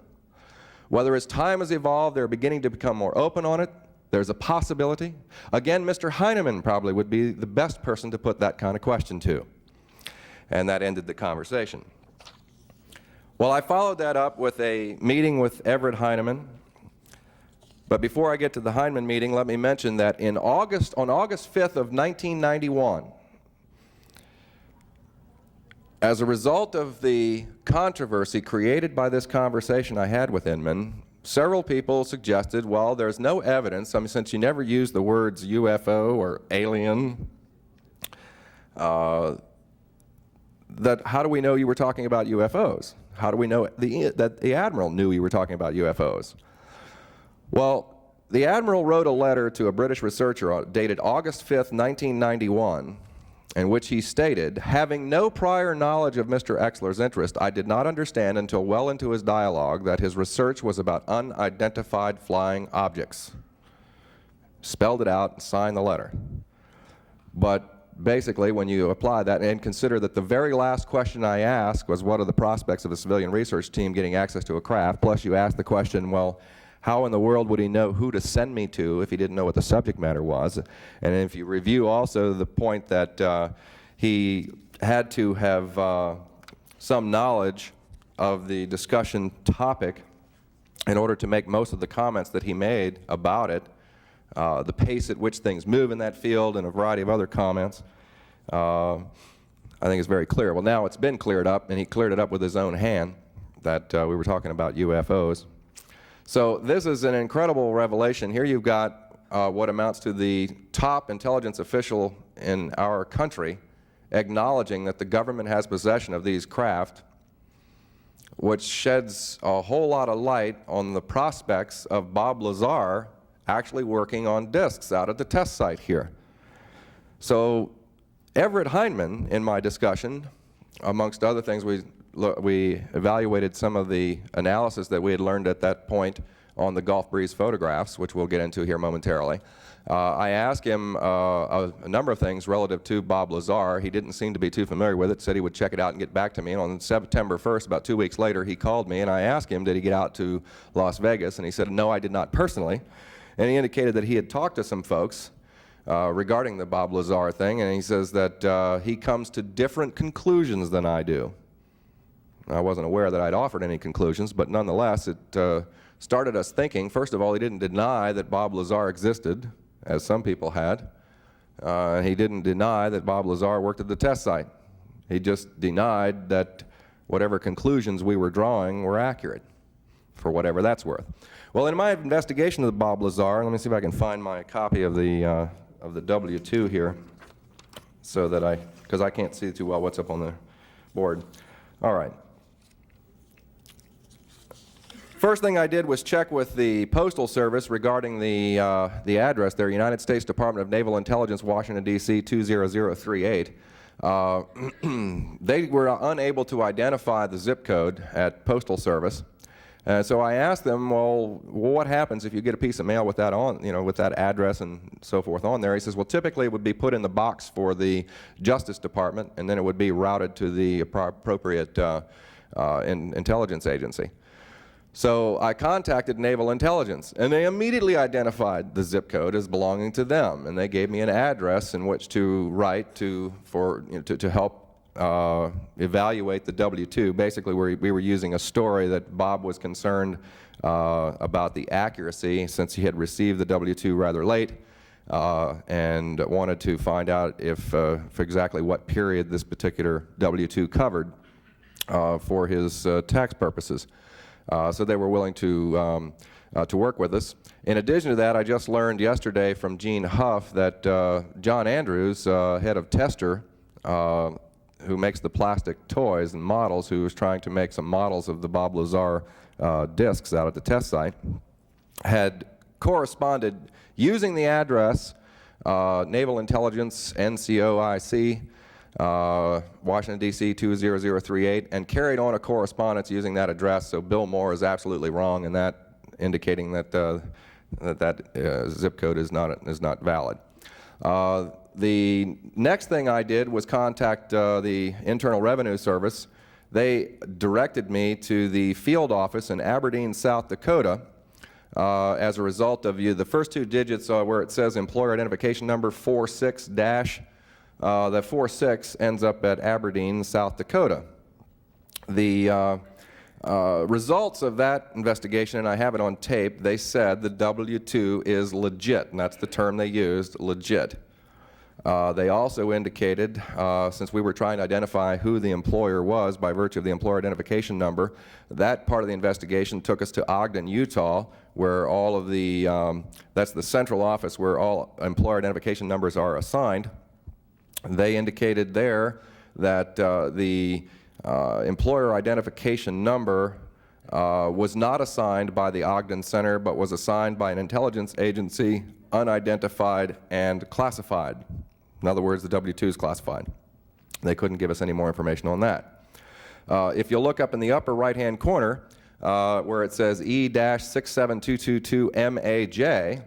Whether as time has evolved, they're beginning to become more open on it. There's a possibility. Again, Mr. Heinemann probably would be the best person to put that kind of question to. And that ended the conversation. Well, I followed that up with a meeting with Everett Heinemann. But before I get to the Heinemann meeting, let me mention that on August 5th of 1991, as a result of the controversy created by this conversation I had with Inman, several people suggested, well, there's no evidence, since you never used the words UFO or alien, that how do we know you were talking about UFOs? how do we know that the Admiral knew we were talking about UFOs? Well, the Admiral wrote a letter to a British researcher dated August 5th, 1991, in which he stated, having no prior knowledge of Mr. Oechsler's interest, I did not understand until well into his dialogue that his research was about unidentified flying objects. Spelled it out and signed the letter. But basically, when you apply that and consider that the very last question I asked was what are the prospects of a civilian research team getting access to a craft, plus you ask the question, well, how in the world would he know who to send me to if he didn't know what the subject matter was? And if you review also the point that he had to have some knowledge of the discussion topic in order to make most of the comments that he made about it, the pace at which things move in that field and a variety of other comments, I think is very clear. Well, now it's been cleared up, and he cleared it up with his own hand that we were talking about UFOs. So this is an incredible revelation. Here you've got what amounts to the top intelligence official in our country acknowledging that the government has possession of these craft, which sheds a whole lot of light on the prospects of Bob Lazar actually working on discs out at the test site here. So Everett Hindman, in my discussion, amongst other things, we evaluated some of the analysis that we had learned at that point on the Gulf Breeze photographs, which we'll get into here momentarily. I asked him a number of things relative to Bob Lazar. He didn't seem to be too familiar with it, said he would check it out and get back to me. And on September 1st, about 2 weeks later, he called me and I asked him, did he get out to Las Vegas? And he said, no, I did not personally. And he indicated that he had talked to some folks regarding the Bob Lazar thing, and he says that he comes to different conclusions than I do. I wasn't aware that I'd offered any conclusions, but nonetheless, it started us thinking. First of all, he didn't deny that Bob Lazar existed, as some people had. He didn't deny that Bob Lazar worked at the test site. He just denied that whatever conclusions we were drawing were accurate, for whatever that's worth. Well, in my investigation of the Bob Lazar, let me see if I can find my copy of the W-2 here, so that because I can't see too well what's up on the board. All right. First thing I did was check with the Postal Service regarding the address there, United States Department of Naval Intelligence, Washington, D.C. 20038. They were unable to identify the zip code at Postal Service. So I asked them, well, what happens if you get a piece of mail with that on, with that address and so forth on there? He says, well, typically it would be put in the box for the Justice Department, and then it would be routed to the appropriate intelligence agency. So I contacted Naval Intelligence, and they immediately identified the zip code as belonging to them, and they gave me an address in which to write to help evaluate the W-2. Basically, we were using a story that Bob was concerned about the accuracy, since he had received the W-2 rather late, and wanted to find out if for exactly what period this particular W-2 covered for his tax purposes. So they were willing to work with us. In addition to that, I just learned yesterday from Gene Huff that John Andrews, head of Tester, who makes the plastic toys and models, who was trying to make some models of the Bob Lazar discs out at the test site, had corresponded using the address Naval Intelligence, NCOIC, Washington, D.C. 20038, and carried on a correspondence using that address. So Bill Moore is absolutely wrong in that, indicating that zip code is not valid. The next thing I did was contact the Internal Revenue Service. They directed me to the field office in Aberdeen, South Dakota, as a result of the first two digits where it says employer identification number 46 dash. The 46 ends up at Aberdeen, South Dakota. The results of that investigation, and I have it on tape, they said the W-2 is legit, and that's the term they used, legit. They also indicated, since we were trying to identify who the employer was by virtue of the employer identification number, that part of the investigation took us to Ogden, Utah, where all of the, that's the central office where all employer identification numbers are assigned. They indicated there that the employer identification number was not assigned by the Ogden Center, but was assigned by an intelligence agency, unidentified and classified. In other words, the W-2 is classified. They couldn't give us any more information on that. If you look up in the upper right-hand corner, where it says E-67222MAJ,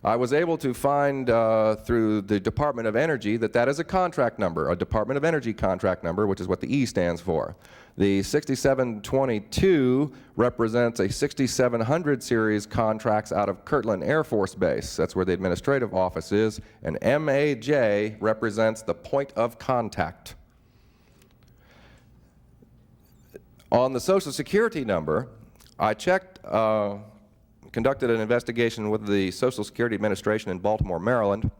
I was able to find through the Department of Energy that that is a contract number, a Department of Energy contract number, which is what the E stands for. The 6722 represents a 6700 series contracts out of Kirtland Air Force Base. That's where the administrative office is. And MAJ represents the point of contact. On the Social Security number, I checked, conducted an investigation with the Social Security Administration in Baltimore, Maryland.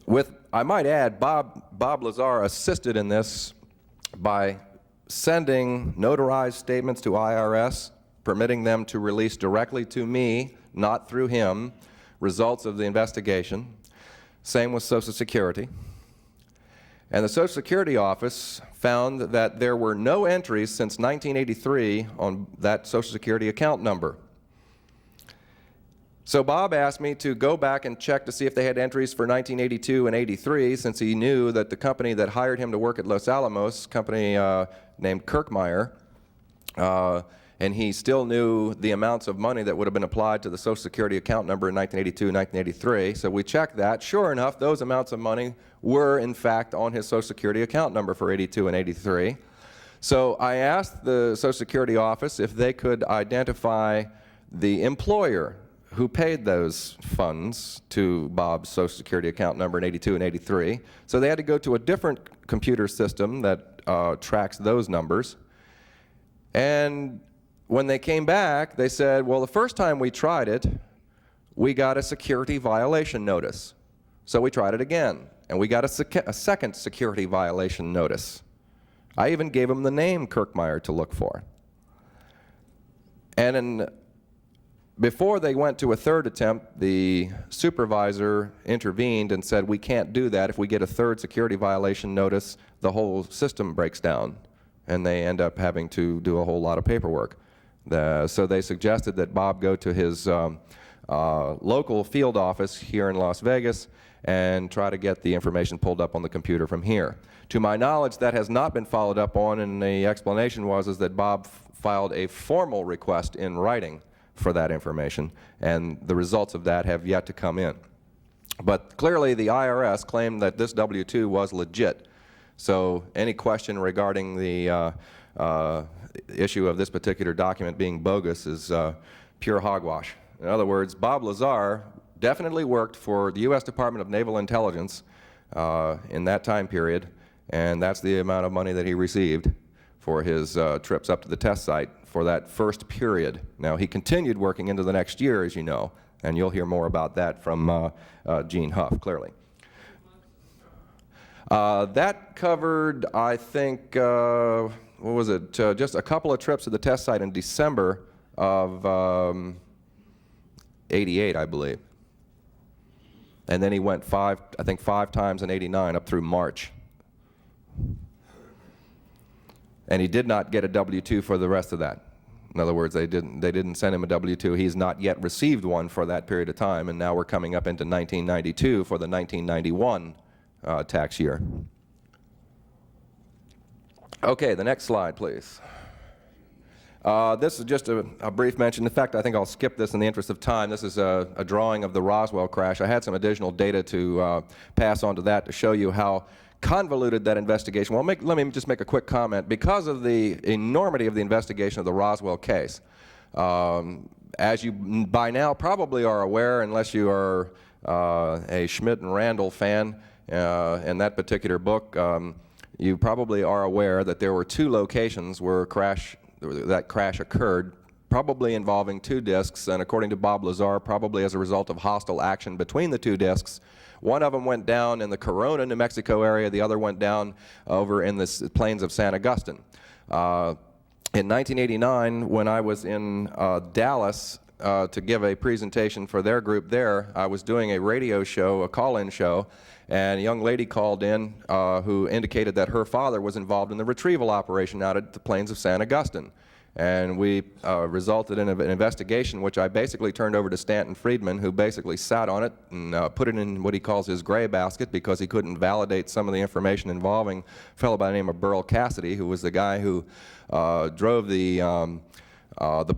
With, I might add, Bob Lazar assisted in this by sending notarized statements to IRS, permitting them to release directly to me, not through him, results of the investigation. Same with Social Security. And the Social Security office found that there were no entries since 1983 on that Social Security account number. So Bob asked me to go back and check to see if they had entries for 1982 and 83, since he knew that the company that hired him to work at Los Alamos, a company named Kirkmeyer, and he still knew the amounts of money that would have been applied to the Social Security account number in 1982 and 1983. So we checked that. Sure enough, those amounts of money were in fact on his Social Security account number for 82 and 83. So I asked the Social Security office if they could identify the employer who paid those funds to Bob's Social Security account number in 82 and 83. So they had to go to a different computer system that tracks those numbers. And when they came back, they said, well, the first time we tried it, we got a security violation notice. So we tried it again, and we got a second security violation notice. I even gave them the name Kirkmeyer to look for. And before they went to a third attempt, the supervisor intervened and said, we can't do that. If we get a third security violation notice, the whole system breaks down, and they end up having to do a whole lot of paperwork. So they suggested that Bob go to his local field office here in Las Vegas and try to get the information pulled up on the computer from here. To my knowledge, that has not been followed up on, and the explanation was that Bob filed a formal request in writing for that information, and the results of that have yet to come in. But clearly the IRS claimed that this W-2 was legit. So any question regarding the issue of this particular document being bogus is pure hogwash. In other words, Bob Lazar definitely worked for the U.S. Department of Naval Intelligence in that time period, and that's the amount of money that he received for his trips up to the test site for that first period. Now, he continued working into the next year, as you know, and you'll hear more about that from Gene Huff, clearly. That covered, I think, what was it, just a couple of trips to the test site in December of '88, I believe. And then he went I think five times in '89 up through March. And he did not get a W-2 for the rest of that. In other words, they didn't send him a W-2. He's not yet received one for that period of time, and now we're coming up into 1992 for the 1991 tax year. Okay, the next slide, please. This is just a brief mention. In fact, I think I'll skip this in the interest of time. This is a drawing of the Roswell crash. I had some additional data to pass on to that to show you how convoluted that investigation. Well, let me just make a quick comment. Because of the enormity of the investigation of the Roswell case, as you by now probably are aware, unless you are a Schmidt and Randall fan in that particular book, you probably are aware that there were two locations where that crash occurred, probably involving two disks, and according to Bob Lazar, probably as a result of hostile action between the two disks. One of them went down in the Corona, New Mexico area. The other went down over in the plains of San Augustine. In 1989, when I was in Dallas to give a presentation for their group there. I was doing a radio show, a call-in show, and a young lady called in who indicated that her father was involved in the retrieval operation out at the plains of San Augustine. And we resulted in an investigation, which I basically turned over to Stanton Friedman, who basically sat on it and put it in what he calls his gray basket because he couldn't validate some of the information involving a fellow by the name of Burl Cassidy, who was the guy who drove the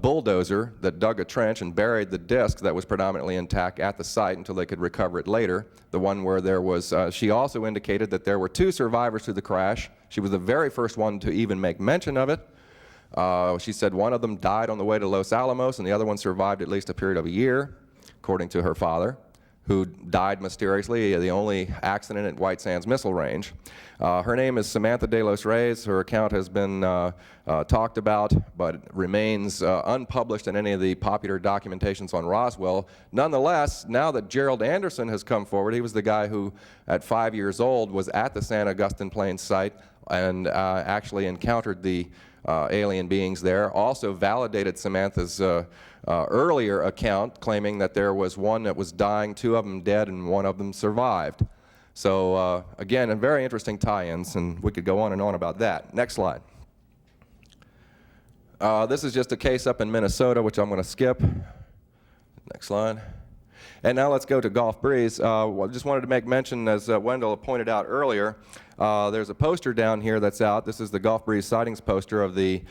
bulldozer that dug a trench and buried the disc that was predominantly intact at the site until they could recover it later. The one where there was, she also indicated that there were 2 survivors to the crash. She was the very first one to even make mention of it. She said one of them died on the way to Los Alamos and the other one survived at least a period of a year, according to her father, who died mysteriously, the only accident at White Sands Missile Range. Her name is Samantha de los Reyes. Her account has been talked about, but remains unpublished in any of the popular documentations on Roswell. Nonetheless, now that Gerald Anderson has come forward, he was the guy who, at 5 years old, was at the San Augustine Plains site and actually encountered the alien beings there, also validated Samantha's earlier account, claiming that there was one that was dying, 2 of them dead, and 1 of them survived. So again, very interesting tie-ins, and we could go on and on about that. Next slide. This is just a case up in Minnesota, which I'm going to skip. Next slide. And now let's go to Gulf Breeze. Well, just wanted to make mention, as Wendell pointed out earlier, there's a poster down here that's out. This is the Gulf Breeze sightings poster of the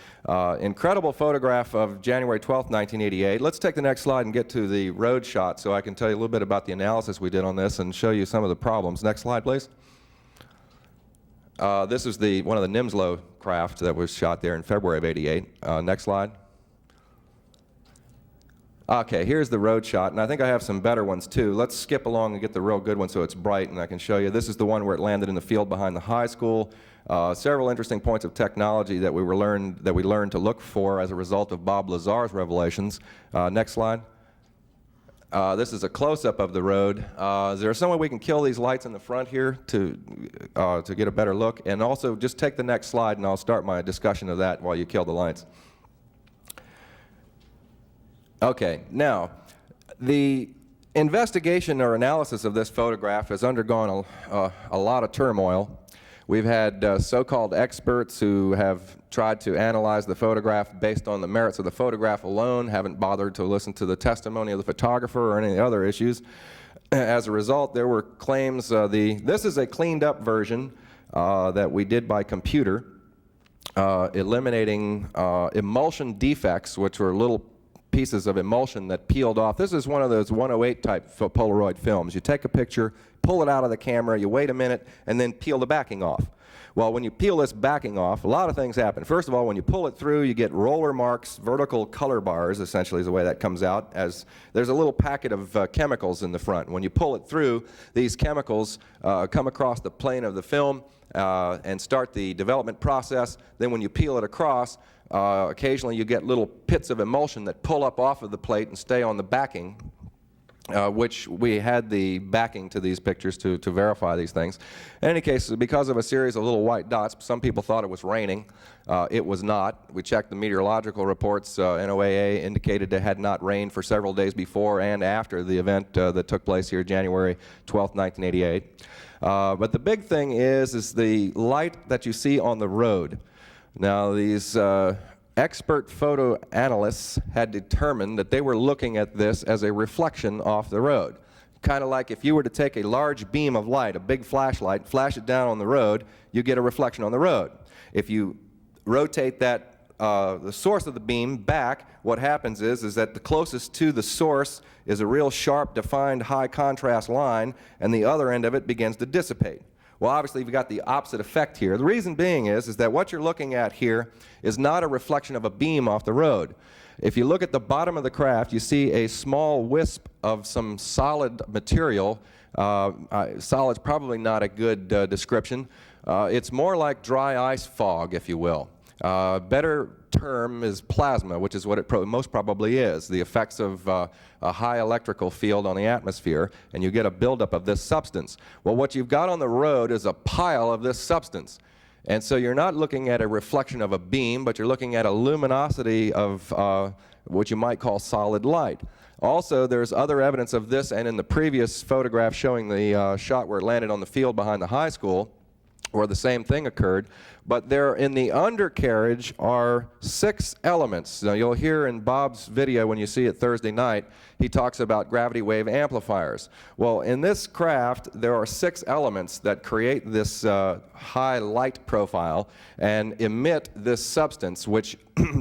incredible photograph of January 12th, 1988. Let's take the next slide and get to the road shot so I can tell you a little bit about the analysis we did on this and show you some of the problems. Next slide, please. This is one of the Nimslow craft that was shot there in February of '88. Next slide. Okay, here's the road shot, and I think I have some better ones too. Let's skip along and get the real good one so it's bright and I can show you. This is the one where it landed in the field behind the high school. Several interesting points of technology that we learned to look for as a result of Bob Lazar's revelations. Next slide. This is a close-up of the road. Is there some way we can kill these lights in the front here to get a better look? And also, just take the next slide and I'll start my discussion of that while you kill the lights. Okay, now, the investigation or analysis of this photograph has undergone a lot of turmoil. We've had so-called experts who have tried to analyze the photograph based on the merits of the photograph alone, haven't bothered to listen to the testimony of the photographer or any other issues. As a result, there were claims, this is a cleaned up version that we did by computer, eliminating emulsion defects, which were little pieces of emulsion that peeled off. This is one of those 108 type Polaroid films. You take a picture, pull it out of the camera, you wait a minute, and then peel the backing off. Well, when you peel this backing off, a lot of things happen. First of all, when you pull it through, you get roller marks, vertical color bars, essentially is the way that comes out, as there's a little packet of chemicals in the front. When you pull it through, these chemicals come across the plane of the film and start the development process. Then when you peel it across, occasionally you get little pits of emulsion that pull up off of the plate and stay on the backing, which we had the backing to these pictures to verify these things. In any case, because of a series of little white dots, some people thought it was raining. It was not. We checked the meteorological reports. NOAA indicated it had not rained for several days before and after the event that took place here January 12th, 1988. But the big thing is the light that you see on the road. Now, these expert photo analysts had determined that they were looking at this as a reflection off the road. Kind of like if you were to take a large beam of light, a big flashlight, flash it down on the road, you get a reflection on the road. If you rotate that, the source of the beam back, what happens is that the closest to the source is a real sharp, defined, high contrast line, and the other end of it begins to dissipate. Well, obviously, we've got the opposite effect here. The reason being is that what you're looking at here is not a reflection of a beam off the road. If you look at the bottom of the craft, you see a small wisp of some solid material. Solid's probably not a good description. It's more like dry ice fog, if you will. Better term is plasma, which is what it most probably is, the effects of a high electrical field on the atmosphere, and you get a buildup of this substance. Well, what you've got on the road is a pile of this substance. And so you're not looking at a reflection of a beam, but you're looking at a luminosity of what you might call solid light. Also, there's other evidence of this, and in the previous photograph showing the shot where it landed on the field behind the high school, where the same thing occurred. But there in the undercarriage are 6 elements. Now you'll hear in Bob's video when you see it Thursday night, he talks about gravity wave amplifiers. Well, in this craft there are 6 elements that create this high light profile and emit this substance, which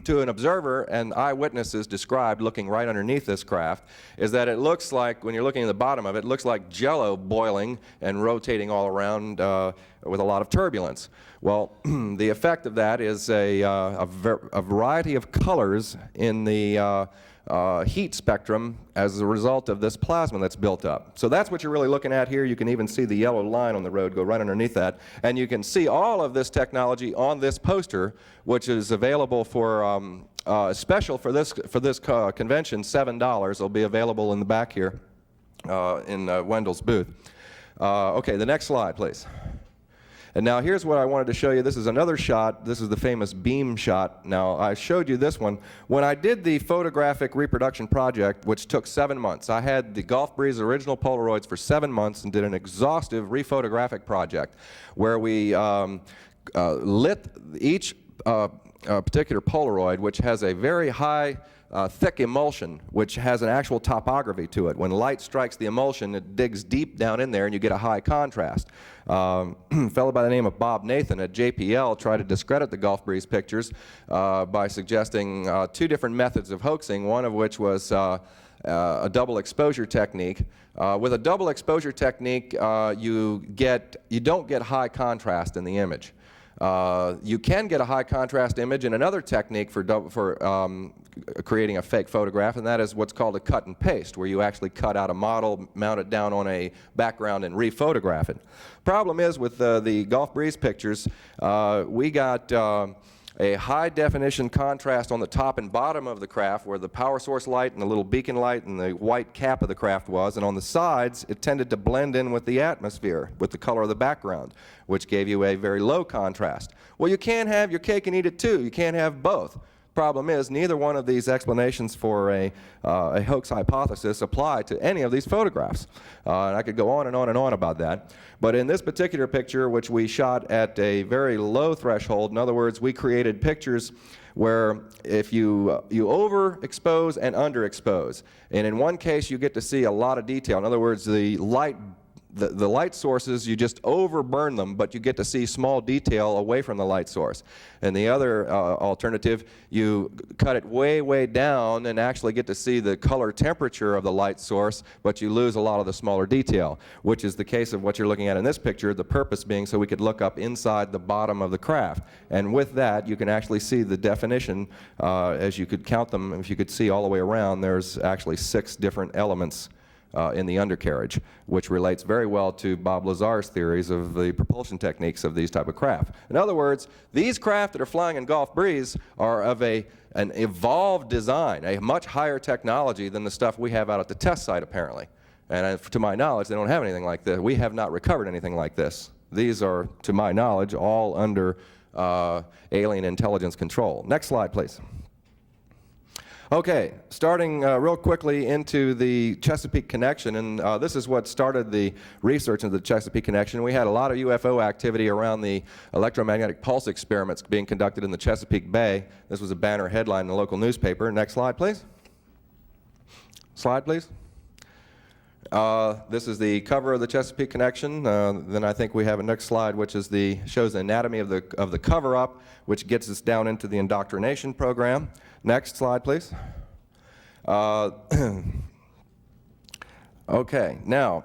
to an observer and eyewitnesses described looking right underneath this craft is that it looks like, when you're looking at the bottom of it, it looks like jello boiling and rotating all around with a lot of turbulence. Well, the effect of that is a variety of colors in the heat spectrum as a result of this plasma that's built up. So that's what you're really looking at here. You can even see the yellow line on the road go right underneath that. And you can see all of this technology on this poster, which is available for special for this convention, $7. It'll be available in the back here in Wendell's booth. Okay, the next slide, please. And now here's what I wanted to show you. This is another shot. This is the famous beam shot. Now I showed you this one. When I did the photographic reproduction project, which took 7 months, I had the Gulf Breeze original Polaroids for 7 months and did an exhaustive rephotographic project where we lit each particular Polaroid, which has a very high thick emulsion, which has an actual topography to it. When light strikes the emulsion, it digs deep down in there and you get a high contrast. A fellow by the name of Bob Nathan at JPL tried to discredit the Gulf Breeze pictures by suggesting 2 different methods of hoaxing, one of which was a double exposure technique. With a double exposure technique, you don't get high contrast in the image. You can get a high contrast image in another technique for creating a fake photograph, and that is what's called a cut and paste, where you actually cut out a model, mount it down on a background, and rephotograph it. Problem is with the Gulf Breeze pictures, we got a high definition contrast on the top and bottom of the craft where the power source light and the little beacon light and the white cap of the craft was, and on the sides it tended to blend in with the atmosphere, with the color of the background, which gave you a very low contrast. Well, you can't have your cake and eat it too. You can't have both. Problem is, neither one of these explanations for a hoax hypothesis apply to any of these photographs. And I could go on and on and on about that. But in this particular picture, which we shot at a very low threshold, in other words, we created pictures where if you overexpose and underexpose, and in one case you get to see a lot of detail. In other words, the light sources, you just overburn them, but you get to see small detail away from the light source. And the other alternative, you cut it way, way down and actually get to see the color temperature of the light source, but you lose a lot of the smaller detail, which is the case of what you're looking at in this picture, the purpose being so we could look up inside the bottom of the craft. And with that, you can actually see the definition, as you could count them, if you could see all the way around, there's actually 6 different elements in the undercarriage, which relates very well to Bob Lazar's theories of the propulsion techniques of these type of craft. In other words, these craft that are flying in Gulf Breeze are of an evolved design, a much higher technology than the stuff we have out at the test site apparently. And to my knowledge, they don't have anything like this. We have not recovered anything like this. These are, to my knowledge, all under alien intelligence control. Next slide, please. Okay, starting real quickly into the Chesapeake Connection, and this is what started the research into the Chesapeake Connection. We had a lot of UFO activity around the electromagnetic pulse experiments being conducted in the Chesapeake Bay. This was a banner headline in the local newspaper. Next slide, please. Slide, please. This is the cover of the Chesapeake Connection. Then I think we have a next slide, which is shows the anatomy of the cover-up, which gets us down into the indoctrination program. Next slide, please. Okay, now,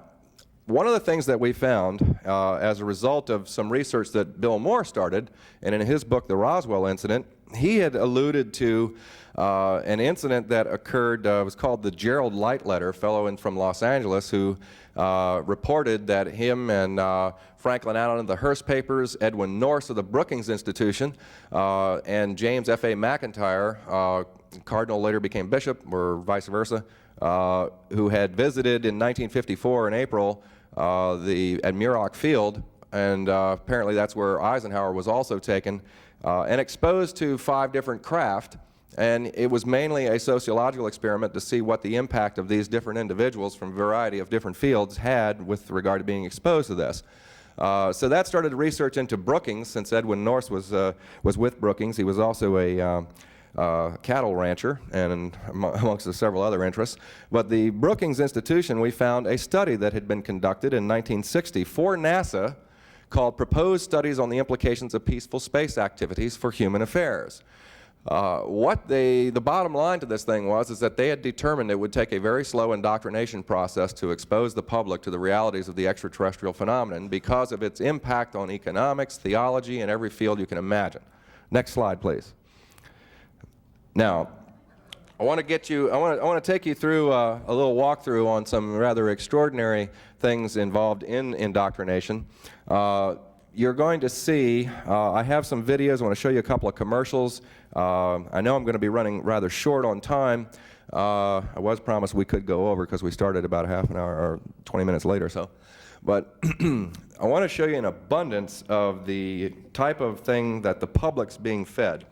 one of the things that we found as a result of some research that Bill Moore started, and in his book, The Roswell Incident, he had alluded to an incident that occurred, it was called the Gerald Light Letter, a fellow from Los Angeles who reported that him and Franklin Allen of the Hearst Papers, Edwin Norse of the Brookings Institution, and James F.A. McIntyre, Cardinal later became bishop, or vice versa, who had visited in 1954 in April at Muroc Field, and apparently that's where Eisenhower was also taken, and exposed to 5 different craft. And it was mainly a sociological experiment to see what the impact of these different individuals from a variety of different fields had with regard to being exposed to this. So that started research into Brookings, since Edwin Norse was with Brookings. He was also a cattle rancher, and amongst several other interests. But the Brookings Institution, we found a study that had been conducted in 1960 for NASA called Proposed Studies on the Implications of Peaceful Space Activities for Human Affairs. The bottom line to this thing is that they had determined it would take a very slow indoctrination process to expose the public to the realities of the extraterrestrial phenomenon because of its impact on economics, theology, and every field you can imagine. Next slide, please. Now, I want to take you through a little walkthrough on some rather extraordinary things involved in indoctrination. You're going to see, I have some videos. I want to show you a couple of commercials. I know I'm going to be running rather short on time. I was promised we could go over because we started about half an hour or 20 minutes late or so. But I want to show you an abundance of the type of thing that the public's being fed.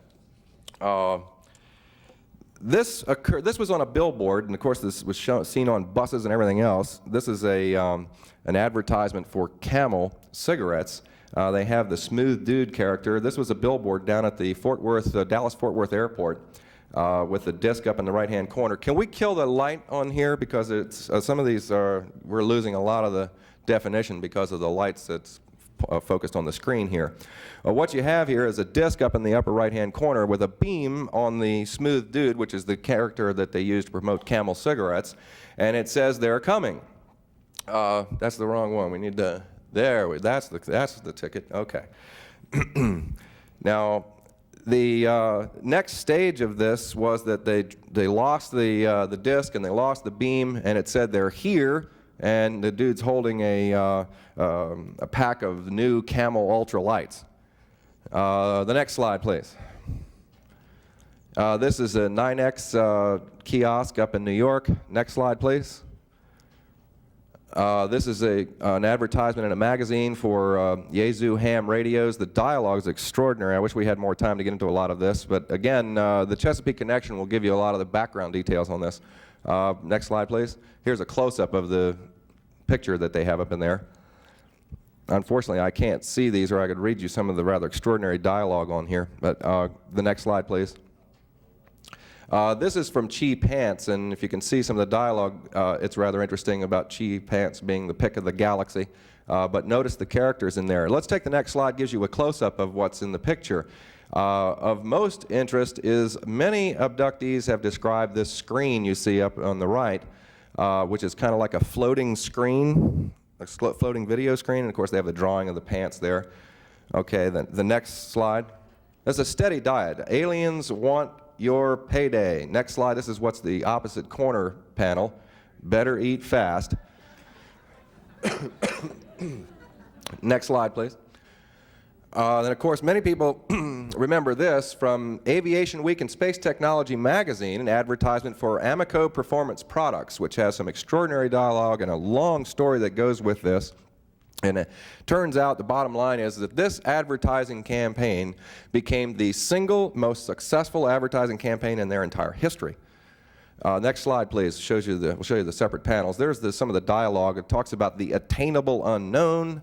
This was on a billboard, and of course this was seen on buses and everything else. This is an advertisement for Camel cigarettes. They have the smooth dude character. This was a billboard down at the Dallas-Fort Worth airport with the disc up in the right-hand corner. Can we kill the light on here, because it's some of these we're losing a lot of the definition because of the lights that's focused on the screen here. What you have here is a disc up in the upper right-hand corner with a beam on the smooth dude, which is the character that they use to promote Camel cigarettes, and it says they're coming. That's the wrong one. We need to. That's the ticket. Okay. Now, the next stage of this was that they lost the disc and they lost the beam, and it said they're here, and the dude's holding a pack of new Camel Ultra lights. The next slide, please. This is a 9X kiosk up in New York. Next slide, please. This is an advertisement in a magazine for Yazoo ham radios. The dialogue is extraordinary. I wish we had more time to get into a lot of this. But again, the Chesapeake Connection will give you a lot of the background details on this. Next slide, please. Here's a close-up of the picture that they have up in there. Unfortunately, I can't see these, or I could read you some of the rather extraordinary dialogue on here. But the next slide, please. This is from Chi Pants, and if you can see some of the dialogue, it's rather interesting about Chi Pants being the pick of the galaxy. But notice the characters in there. Let's take the next slide. Gives you a close-up of what's in the picture. Of most interest is many abductees have described this screen you see up on the right, which is kind of like a floating screen, a floating video screen, and of course they have the drawing of the pants there. Okay, then the next slide. There's a steady diet. Aliens want your payday. Next slide. This is what's the opposite corner panel. Better eat fast. Next slide, please. Then, of course, many people remember this from Aviation Week and Space Technology magazine, an advertisement for Amoco Performance Products, which has some extraordinary dialogue and a long story that goes with this. And it turns out the bottom line is that this advertising campaign became the single most successful advertising campaign in their entire history. Next slide, please. We'll show you the separate panels. There's some of the dialogue. It talks about the attainable unknown.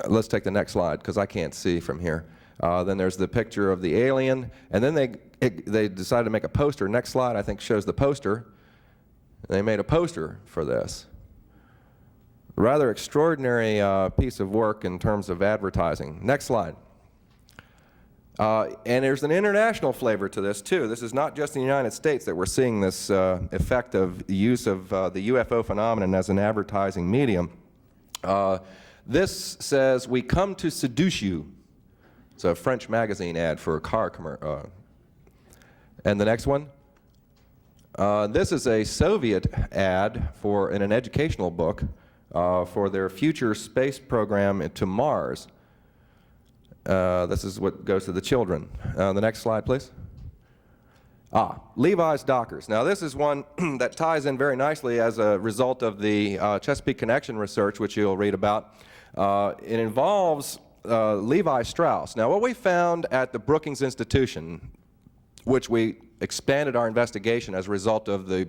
Let's take the next slide, because I can't see from here. Then there's the picture of the alien, and then they decided to make a poster. Next slide, I think, shows the poster. They made a poster for this. Rather extraordinary piece of work in terms of advertising. Next slide. And there's an international flavor to this, too. This is not just in the United States that we're seeing this effect of the use of the UFO phenomenon as an advertising medium. This says, "We come to seduce you." It's a French magazine ad for a car commercial. And the next one. This is a Soviet ad for in an educational book for their future space program to Mars. This is what goes to the children. The next slide, please. Levi's Dockers. Now this is one that ties in very nicely as a result of the Chesapeake Connection research, which you'll read about. It involves Levi Strauss. Now what we found at the Brookings Institution, which we expanded our investigation as a result of the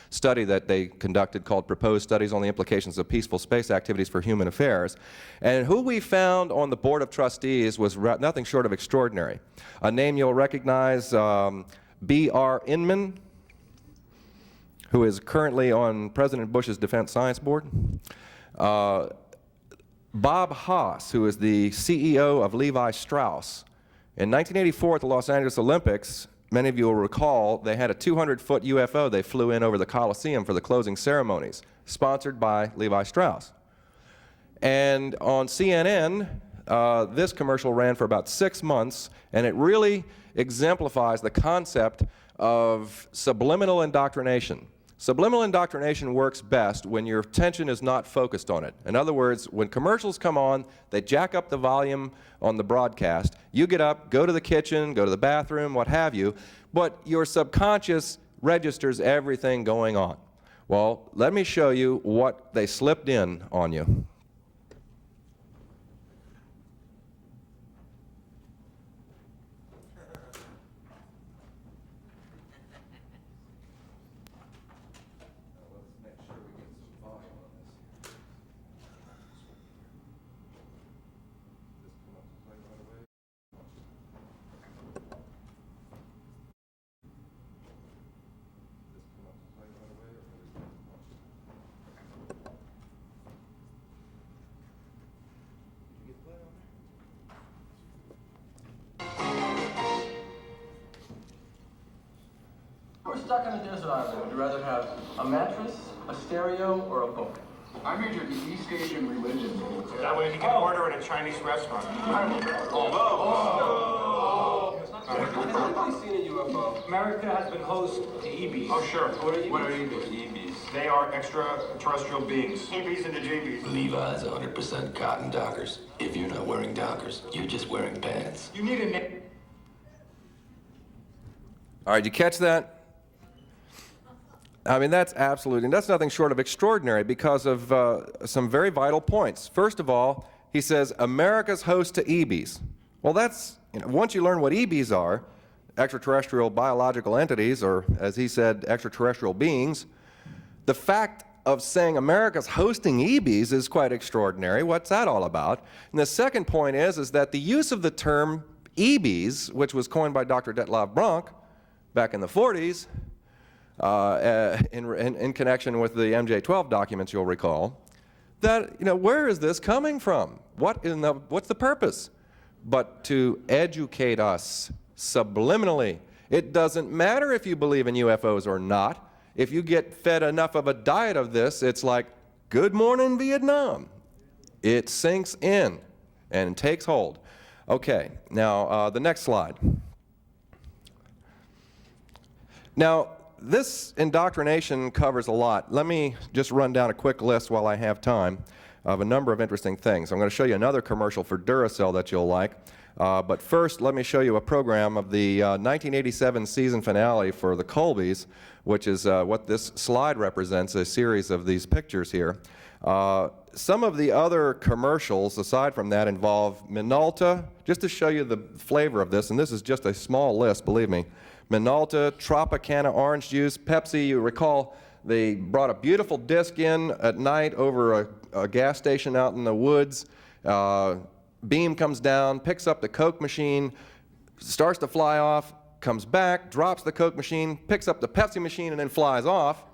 study that they conducted called Proposed Studies on the Implications of Peaceful Space Activities for Human Affairs. And who we found on the Board of Trustees was nothing short of extraordinary. A name you'll recognize, B.R. Inman, who is currently on President Bush's Defense Science Board. Bob Haas, who is the CEO of Levi Strauss. In 1984 at the Los Angeles Olympics, many of you will recall, they had a 200-foot UFO they flew in over the Coliseum for the closing ceremonies, sponsored by Levi Strauss. And on CNN, this commercial ran for about 6 months, and it really exemplifies the concept of subliminal indoctrination. Subliminal indoctrination works best when your attention is not focused on it. In other words, when commercials come on, they jack up the volume on the broadcast. You get up, go to the kitchen, go to the bathroom, what have you, but your subconscious registers everything going on. Well, let me show you what they slipped in on you. We're stuck on a desert island. Would you rather have a mattress, a stereo, or a book? I majored in East Asian religion. That way you can order at a Chinese restaurant. I've really seen a UFO. America has been host to EBs. Oh, sure. What are EBs? EBs? They are extraterrestrial beings. EBs and the JBs. Levi's 100% cotton Dockers. If you're not wearing Dockers, you're just wearing pants. You need a name. All right, did you catch that? I mean, that's nothing short of extraordinary because of some very vital points. First of all, he says, America's host to EBs. Well, that's, once you learn what EBs are, extraterrestrial biological entities, or as he said, extraterrestrial beings, the fact of saying America's hosting EBs is quite extraordinary. What's that all about? And the second point is that the use of the term EBs, which was coined by Dr. Detlav Bronk back in the 40s, in connection with the MJ-12 documents, you'll recall, that, where is this coming from? What's the purpose? But to educate us subliminally. It doesn't matter if you believe in UFOs or not. If you get fed enough of a diet of this, it's like, good morning, Vietnam. It sinks in and takes hold. Okay, now the next slide. Now, this indoctrination covers a lot. Let me just run down a quick list while I have time of a number of interesting things. I'm going to show you another commercial for Duracell that you'll like. But first, let me show you a program of the 1987 season finale for the Colbys, which is what this slide represents, a series of these pictures here. Some of the other commercials, aside from that, involve Minolta, just to show you the flavor of this, and this is just a small list, believe me. Minolta, Tropicana orange juice, Pepsi. You recall they brought a beautiful disc in at night over a gas station out in the woods. Beam comes down, picks up the Coke machine, starts to fly off, comes back, drops the Coke machine, picks up the Pepsi machine, and then flies off.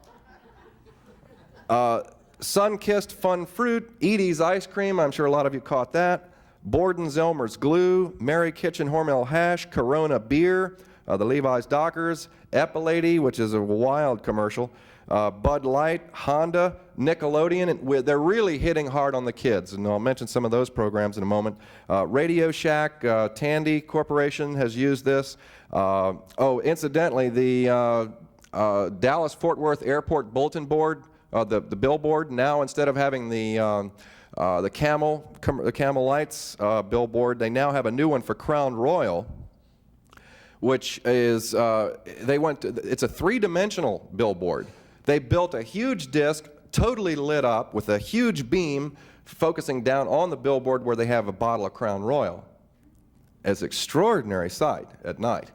Sun-Kissed Fun Fruit, Edie's Ice Cream, I'm sure a lot of you caught that. Borden's Elmer's Glue, Mary Kitchen Hormel Hash, Corona Beer, the Levi's Dockers, Epilady, which is a wild commercial, Bud Light, Honda, Nickelodeon, and they're really hitting hard on the kids, and I'll mention some of those programs in a moment. Radio Shack, Tandy Corporation has used this. Oh, incidentally, the Dallas-Fort Worth Airport bulletin board, the billboard, now instead of having the Camel Lights billboard, they now have a new one for Crown Royal, which is, it's a three-dimensional billboard. They built a huge disc, totally lit up with a huge beam focusing down on the billboard where they have a bottle of Crown Royal. It's an extraordinary sight at night.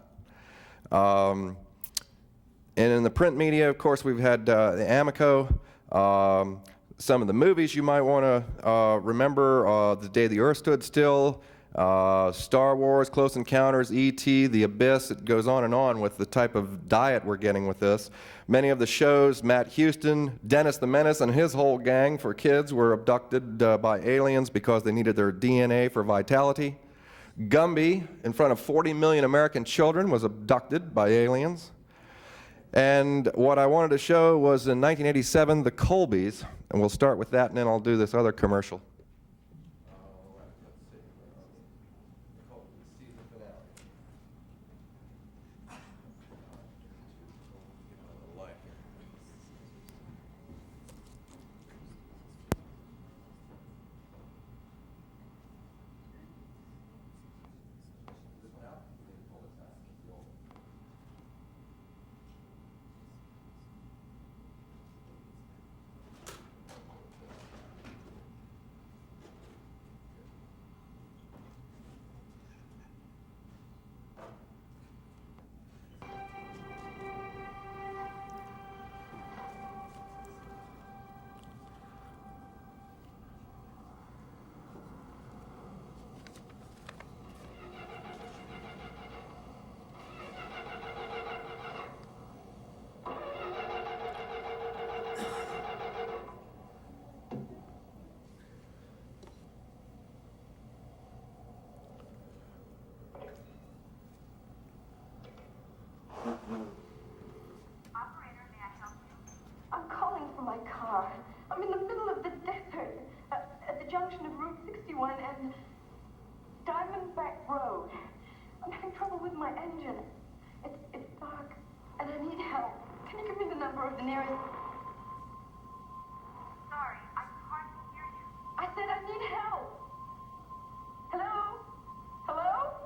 And in the print media, of course, we've had the Amico, some of the movies you might want to remember, The Day the Earth Stood Still, Star Wars, Close Encounters, E.T., The Abyss. It goes on with the type of diet we're getting with this. Many of the shows, Matt Houston, Dennis the Menace, and his whole gang for kids were abducted by aliens because they needed their DNA for vitality. Gumby, in front of 40 million American children, was abducted by aliens. And what I wanted to show was in 1987, the Colbys, and we'll start with that, and then I'll do this other commercial. Operator, may I help you? I'm calling for my car. I'm in the middle of the desert, at the junction of Route 61 and Diamondback Road. I'm having trouble with my engine. It's dark, and I need help. Can you give me the number of the nearest... Sorry, I hardly hear you. I said I need help. Hello? Hello?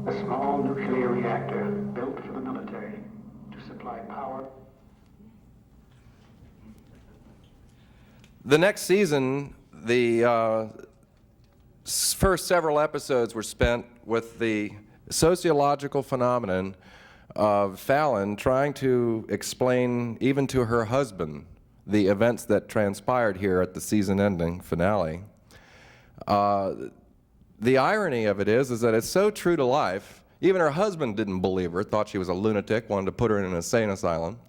A small nuclear reactor built for the military to supply power. The next season, the first several episodes were spent with the sociological phenomenon of Fallon trying to explain, even to her husband, the events that transpired here at the season-ending finale. The irony of it is that it's so true to life. Even her husband didn't believe her, thought she was a lunatic, wanted to put her in an insane asylum.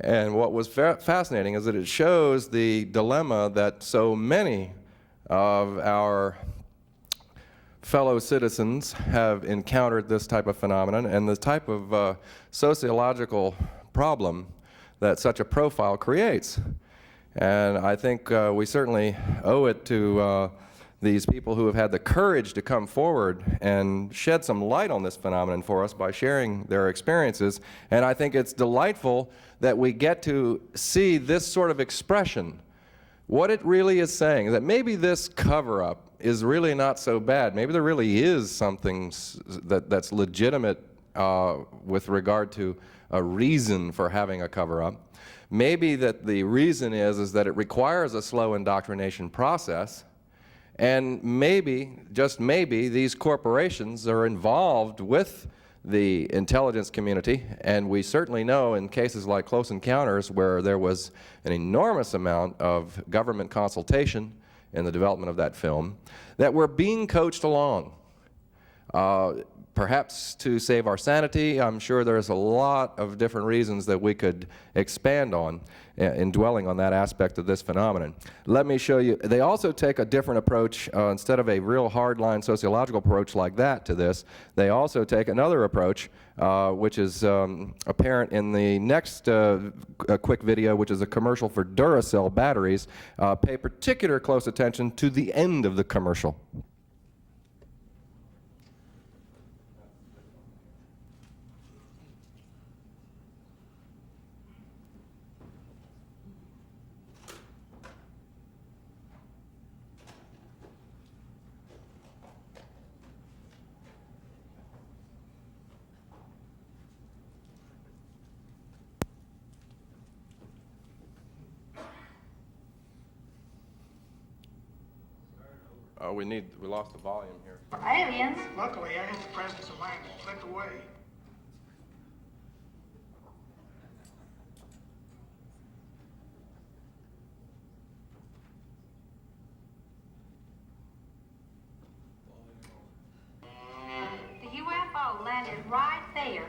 And what was fascinating is that it shows the dilemma that so many of our fellow citizens have encountered this type of phenomenon and the type of sociological problem that such a profile creates. And I think we certainly owe it to these people who have had the courage to come forward and shed some light on this phenomenon for us by sharing their experiences. And I think it's delightful that we get to see this sort of expression. What it really is saying is that maybe this cover-up is really not so bad. Maybe there really is something that's legitimate with regard to a reason for having a cover-up. Maybe that the reason is that it requires a slow indoctrination process. And maybe, just maybe, these corporations are involved with the intelligence community, and we certainly know in cases like Close Encounters where there was an enormous amount of government consultation in the development of that film, that we're being coached along. Perhaps to save our sanity. I'm sure there's a lot of different reasons that we could expand on in dwelling on that aspect of this phenomenon. Let me show you. They also take a different approach. Instead of a real hardline sociological approach like that to this, they also take another approach, which is apparent in the next quick video, which is a commercial for Duracell batteries. Pay particular close attention to the end of the commercial. Oh, we lost the volume here. Aliens? Luckily, I had the presence of mind to click away. The UFO landed right there.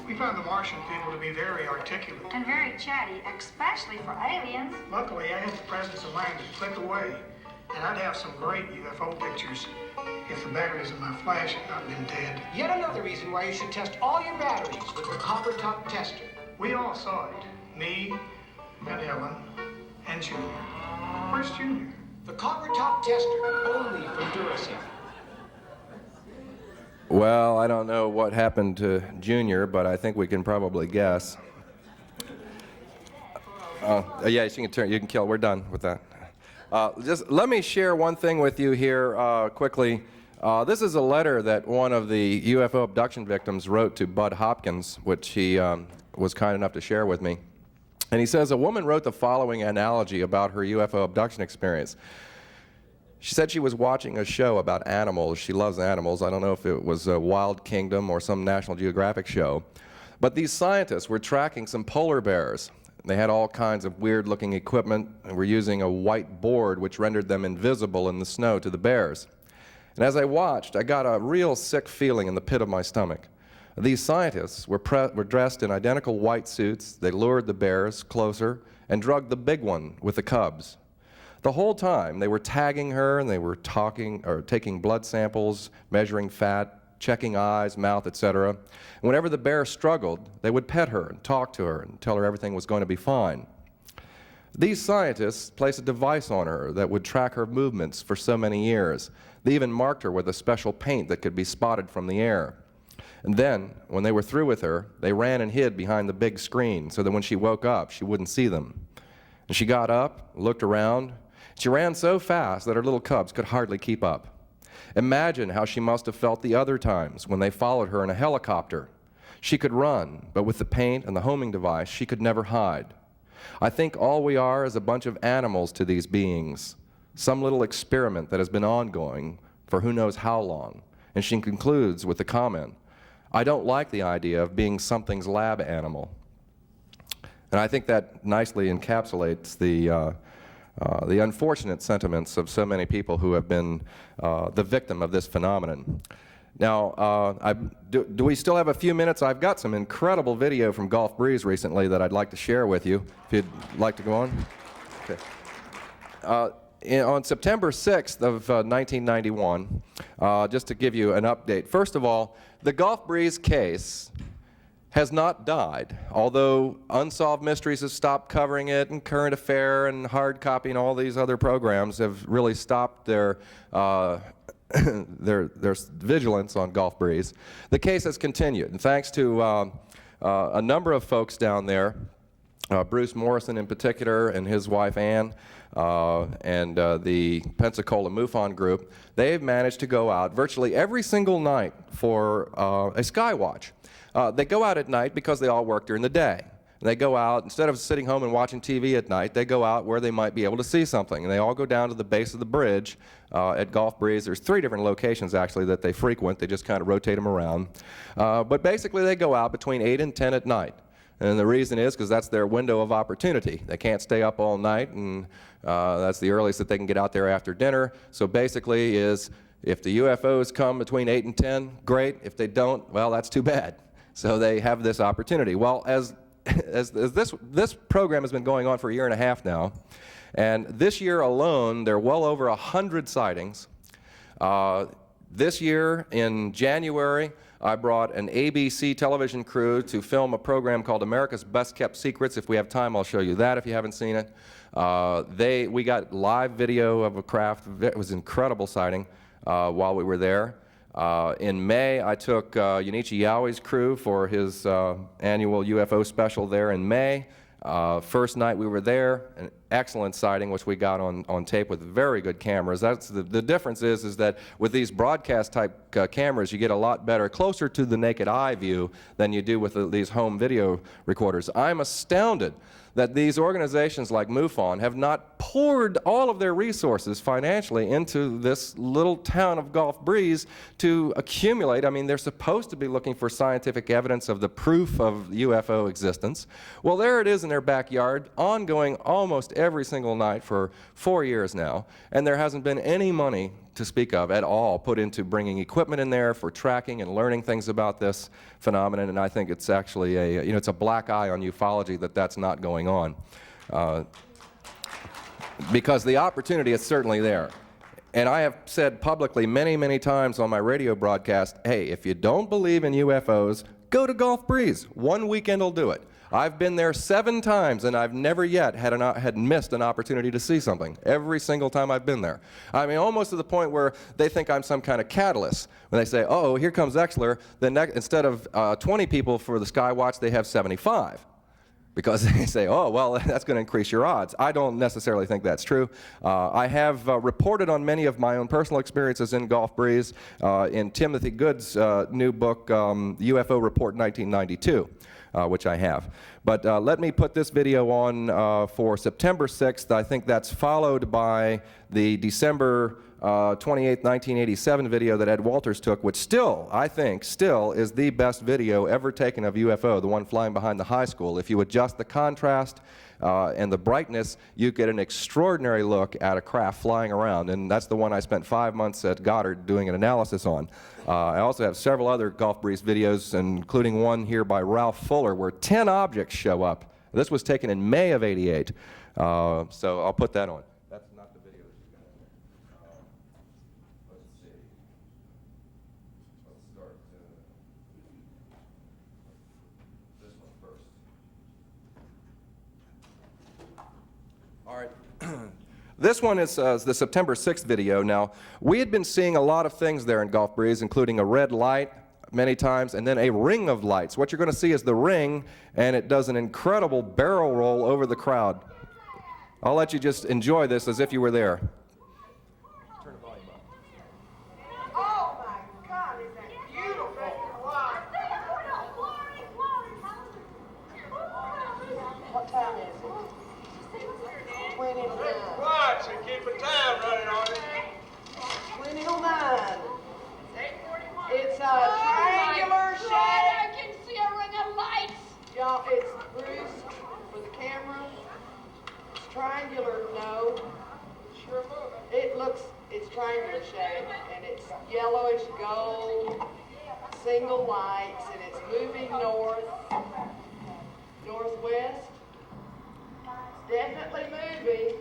We found the Martian people to be very articulate. And very chatty, especially for aliens. Luckily, I had the presence of mind to click away. And I'd have some great UFO pictures if the batteries in my flash had not been dead. Yet another reason why you should test all your batteries with the copper top tester. We all saw it. Me, and Ellen, and Junior. Where's Junior? The copper top tester, only from Duracell. Well, I don't know what happened to Junior, but I think we can probably guess. Yeah, you can turn. You can kill. We're done with that. Just let me share one thing with you here quickly. This is a letter that one of the UFO abduction victims wrote to Bud Hopkins, which he was kind enough to share with me. And he says, a woman wrote the following analogy about her UFO abduction experience. She said she was watching a show about animals. She loves animals. I don't know if it was Wild Kingdom or some National Geographic show. But these scientists were tracking some polar bears. They had all kinds of weird-looking equipment and were using a white board which rendered them invisible in the snow to the bears. And as I watched, I got a real sick feeling in the pit of my stomach. These scientists were dressed in identical white suits. They lured the bears closer and drugged the big one with the cubs. The whole time, they were tagging her and they were taking blood samples, measuring fat, checking eyes, mouth, etc. And whenever the bear struggled, they would pet her and talk to her and tell her everything was going to be fine. These scientists placed a device on her that would track her movements for so many years. They even marked her with a special paint that could be spotted from the air. And then, when they were through with her, they ran and hid behind the big screen so that when she woke up, she wouldn't see them. And she got up, looked around. She ran so fast that her little cubs could hardly keep up. Imagine how she must have felt the other times when they followed her in a helicopter. She could run, but with the paint and the homing device, she could never hide. I think all we are is a bunch of animals to these beings, some little experiment that has been ongoing for who knows how long. And she concludes with the comment, I don't like the idea of being something's lab animal. And I think that nicely encapsulates the unfortunate sentiments of so many people who have been the victim of this phenomenon. Now, do we still have a few minutes? I've got some incredible video from Gulf Breeze recently that I'd like to share with you, if you'd like to go on. Okay. On September 6th of 1991, just to give you an update, first of all, the Gulf Breeze case has not died, although Unsolved Mysteries has stopped covering it, and Current Affair and Hard Copy and all these other programs have really stopped their their vigilance on Gulf Breeze. The case has continued, and thanks to a number of folks down there, Bruce Morrison in particular and his wife Ann, and the Pensacola MUFON group, they've managed to go out virtually every single night for a sky watch. They go out at night because they all work during the day. They go out, instead of sitting home and watching TV at night, they go out where they might be able to see something. And they all go down to the base of the bridge at Gulf Breeze. There's 3 different locations, actually, that they frequent. They just kind of rotate them around. But basically, they go out between 8 and 10 at night. And the reason is because that's their window of opportunity. They can't stay up all night, and that's the earliest that they can get out there after dinner. So basically is, if the UFOs come between 8 and 10, great. If they don't, well, that's too bad. So they have this opportunity. Well, as this program has been going on for a year and a half now, and this year alone, there are well over 100 sightings. This year, in January, I brought an ABC television crew to film a program called America's Best Kept Secrets. If we have time, I'll show you that if you haven't seen it. We got live video of a craft. It was an incredible sighting while we were there. In May, I took Yunichi Yaui's crew for his annual UFO special there in May. First night we were there, an excellent sighting, which we got on tape with very good cameras. That's the difference is that with these broadcast type cameras, you get a lot better, closer to the naked eye view than you do with these home video recorders. I'm astounded that these organizations like MUFON have not poured all of their resources financially into this little town of Gulf Breeze to accumulate. I mean, they're supposed to be looking for scientific evidence of the proof of UFO existence. Well, there it is in their backyard, ongoing almost every single night for 4 years now, and there hasn't been any money to speak of at all put into bringing equipment in there for tracking and learning things about this phenomenon. And I think it's actually it's a black eye on ufology that that's not going on, because the opportunity is certainly there. And I have said publicly many, many times on my radio broadcast, hey, if you don't believe in UFOs, go to Gulf Breeze. 1 weekend will do it. I've been there 7 times, and I've never yet had missed an opportunity to see something. Every single time I've been there. I mean, almost to the point where they think I'm some kind of catalyst. When they say, oh, here comes Oechsler, then instead of 20 people for the sky watch, they have 75. Because they say, oh, well, that's going to increase your odds. I don't necessarily think that's true. I have reported on many of my own personal experiences in Gulf Breeze in Timothy Good's new book, UFO Report 1992. Which I have. But let me put this video on for September 6th. I think that's followed by the December 28th, 1987 video that Ed Walters took, which still, I think, still is the best video ever taken of UFO, the one flying behind the high school. If you adjust the contrast and the brightness, you get an extraordinary look at a craft flying around, and that's the one I spent 5 months at Goddard doing an analysis on. I also have several other Gulf Breeze videos, including one here by Ralph Fuller, where 10 objects show up. This was taken in May of '88, so I'll put that on. That's not the video that you got in there. Let's see. Let's start this one first. All right. This one is the September 6th video. Now, we had been seeing a lot of things there in Gulf Breeze, including a red light many times, and then a ring of lights. What you're going to see is the ring, and it does an incredible barrel roll over the crowd. I'll let you just enjoy this as if you were there. Turn the volume up. Oh my God, is that beautiful? Wow. What time is it? Watch and keep a time running on it. 2009. It's a triangular shape. I can see a ring of lights. Y'all, it's Bruce for the camera. It's triangular, no. Sure moving. It looks, it's triangular shape, and it's yellowish gold, single lights, and it's moving north, northwest. Definitely moving.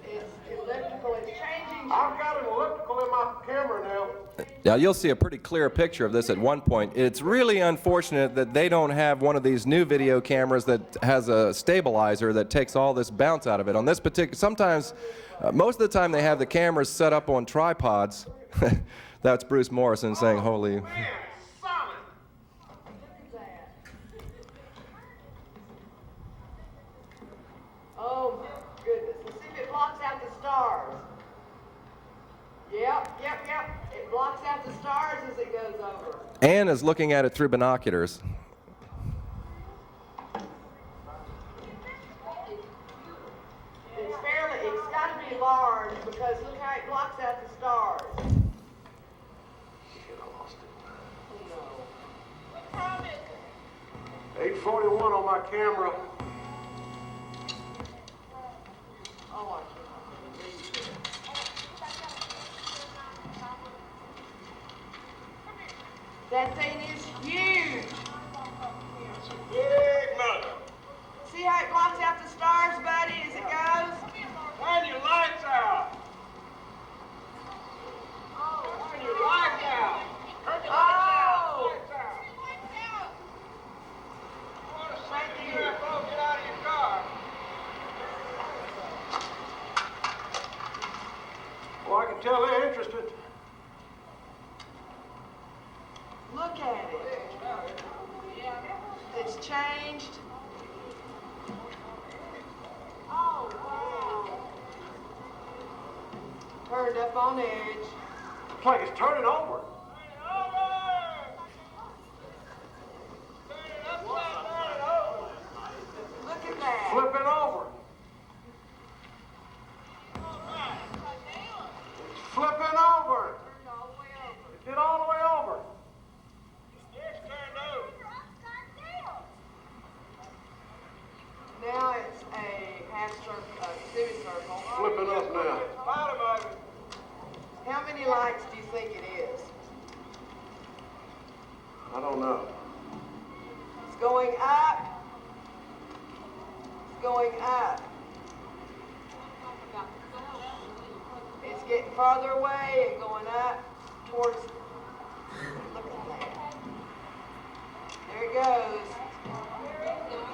It's elliptical, it's changing. I've got an elliptical in my camera now. Now you'll see a pretty clear picture of this at one point. It's really unfortunate that they don't have one of these new video cameras that has a stabilizer that takes all this bounce out of it. On this particular, sometimes, most of the time they have the cameras set up on tripods. That's Bruce Morrison saying, holy. Oh my goodness. Let's see if it blocks out the stars. Yep. It blocks out the stars as it goes over. Ann is looking at it through binoculars. It's got to be large because look how it blocks out the stars. 841 on my camera. Oh, that thing is huge. It's a big mother. See how it blocks out the stars, buddy, as it goes? Turn your lights out. Turn your lights out. Turn your lights out. Lights out. You want to see the UFO? Get out of your car. Well, I can tell they're interested. Look at it. It's changed. Oh, wow. Turned up on edge. Looks like it's turning over. Look at that. Flipping over. It's flipping over. It did all the way over. Now it's a half circle, semicircle. Flipping up now. Bottom of it. How many lights do you think it is? I don't know. It's going up. It's going up. It's getting farther away and going up towards. Look at that. There it goes.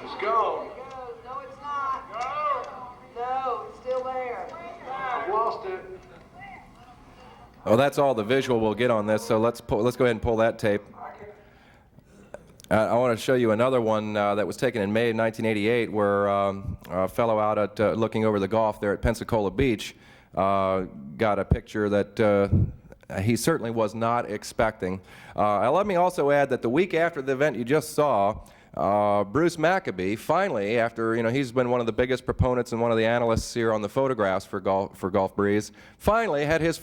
It's gone. No, it's not. No, it's still there. I've lost it. Well, that's all the visual we'll get on this, so let's go ahead and pull that tape. I want to show you another one that was taken in May of 1988 where a fellow out at looking over the Gulf there at Pensacola Beach got a picture that he certainly was not expecting. Let me also add that the week after the event you just saw, Bruce Maccabee finally, after he's been one of the biggest proponents and one of the analysts here on the photographs for Gulf Breeze, finally had his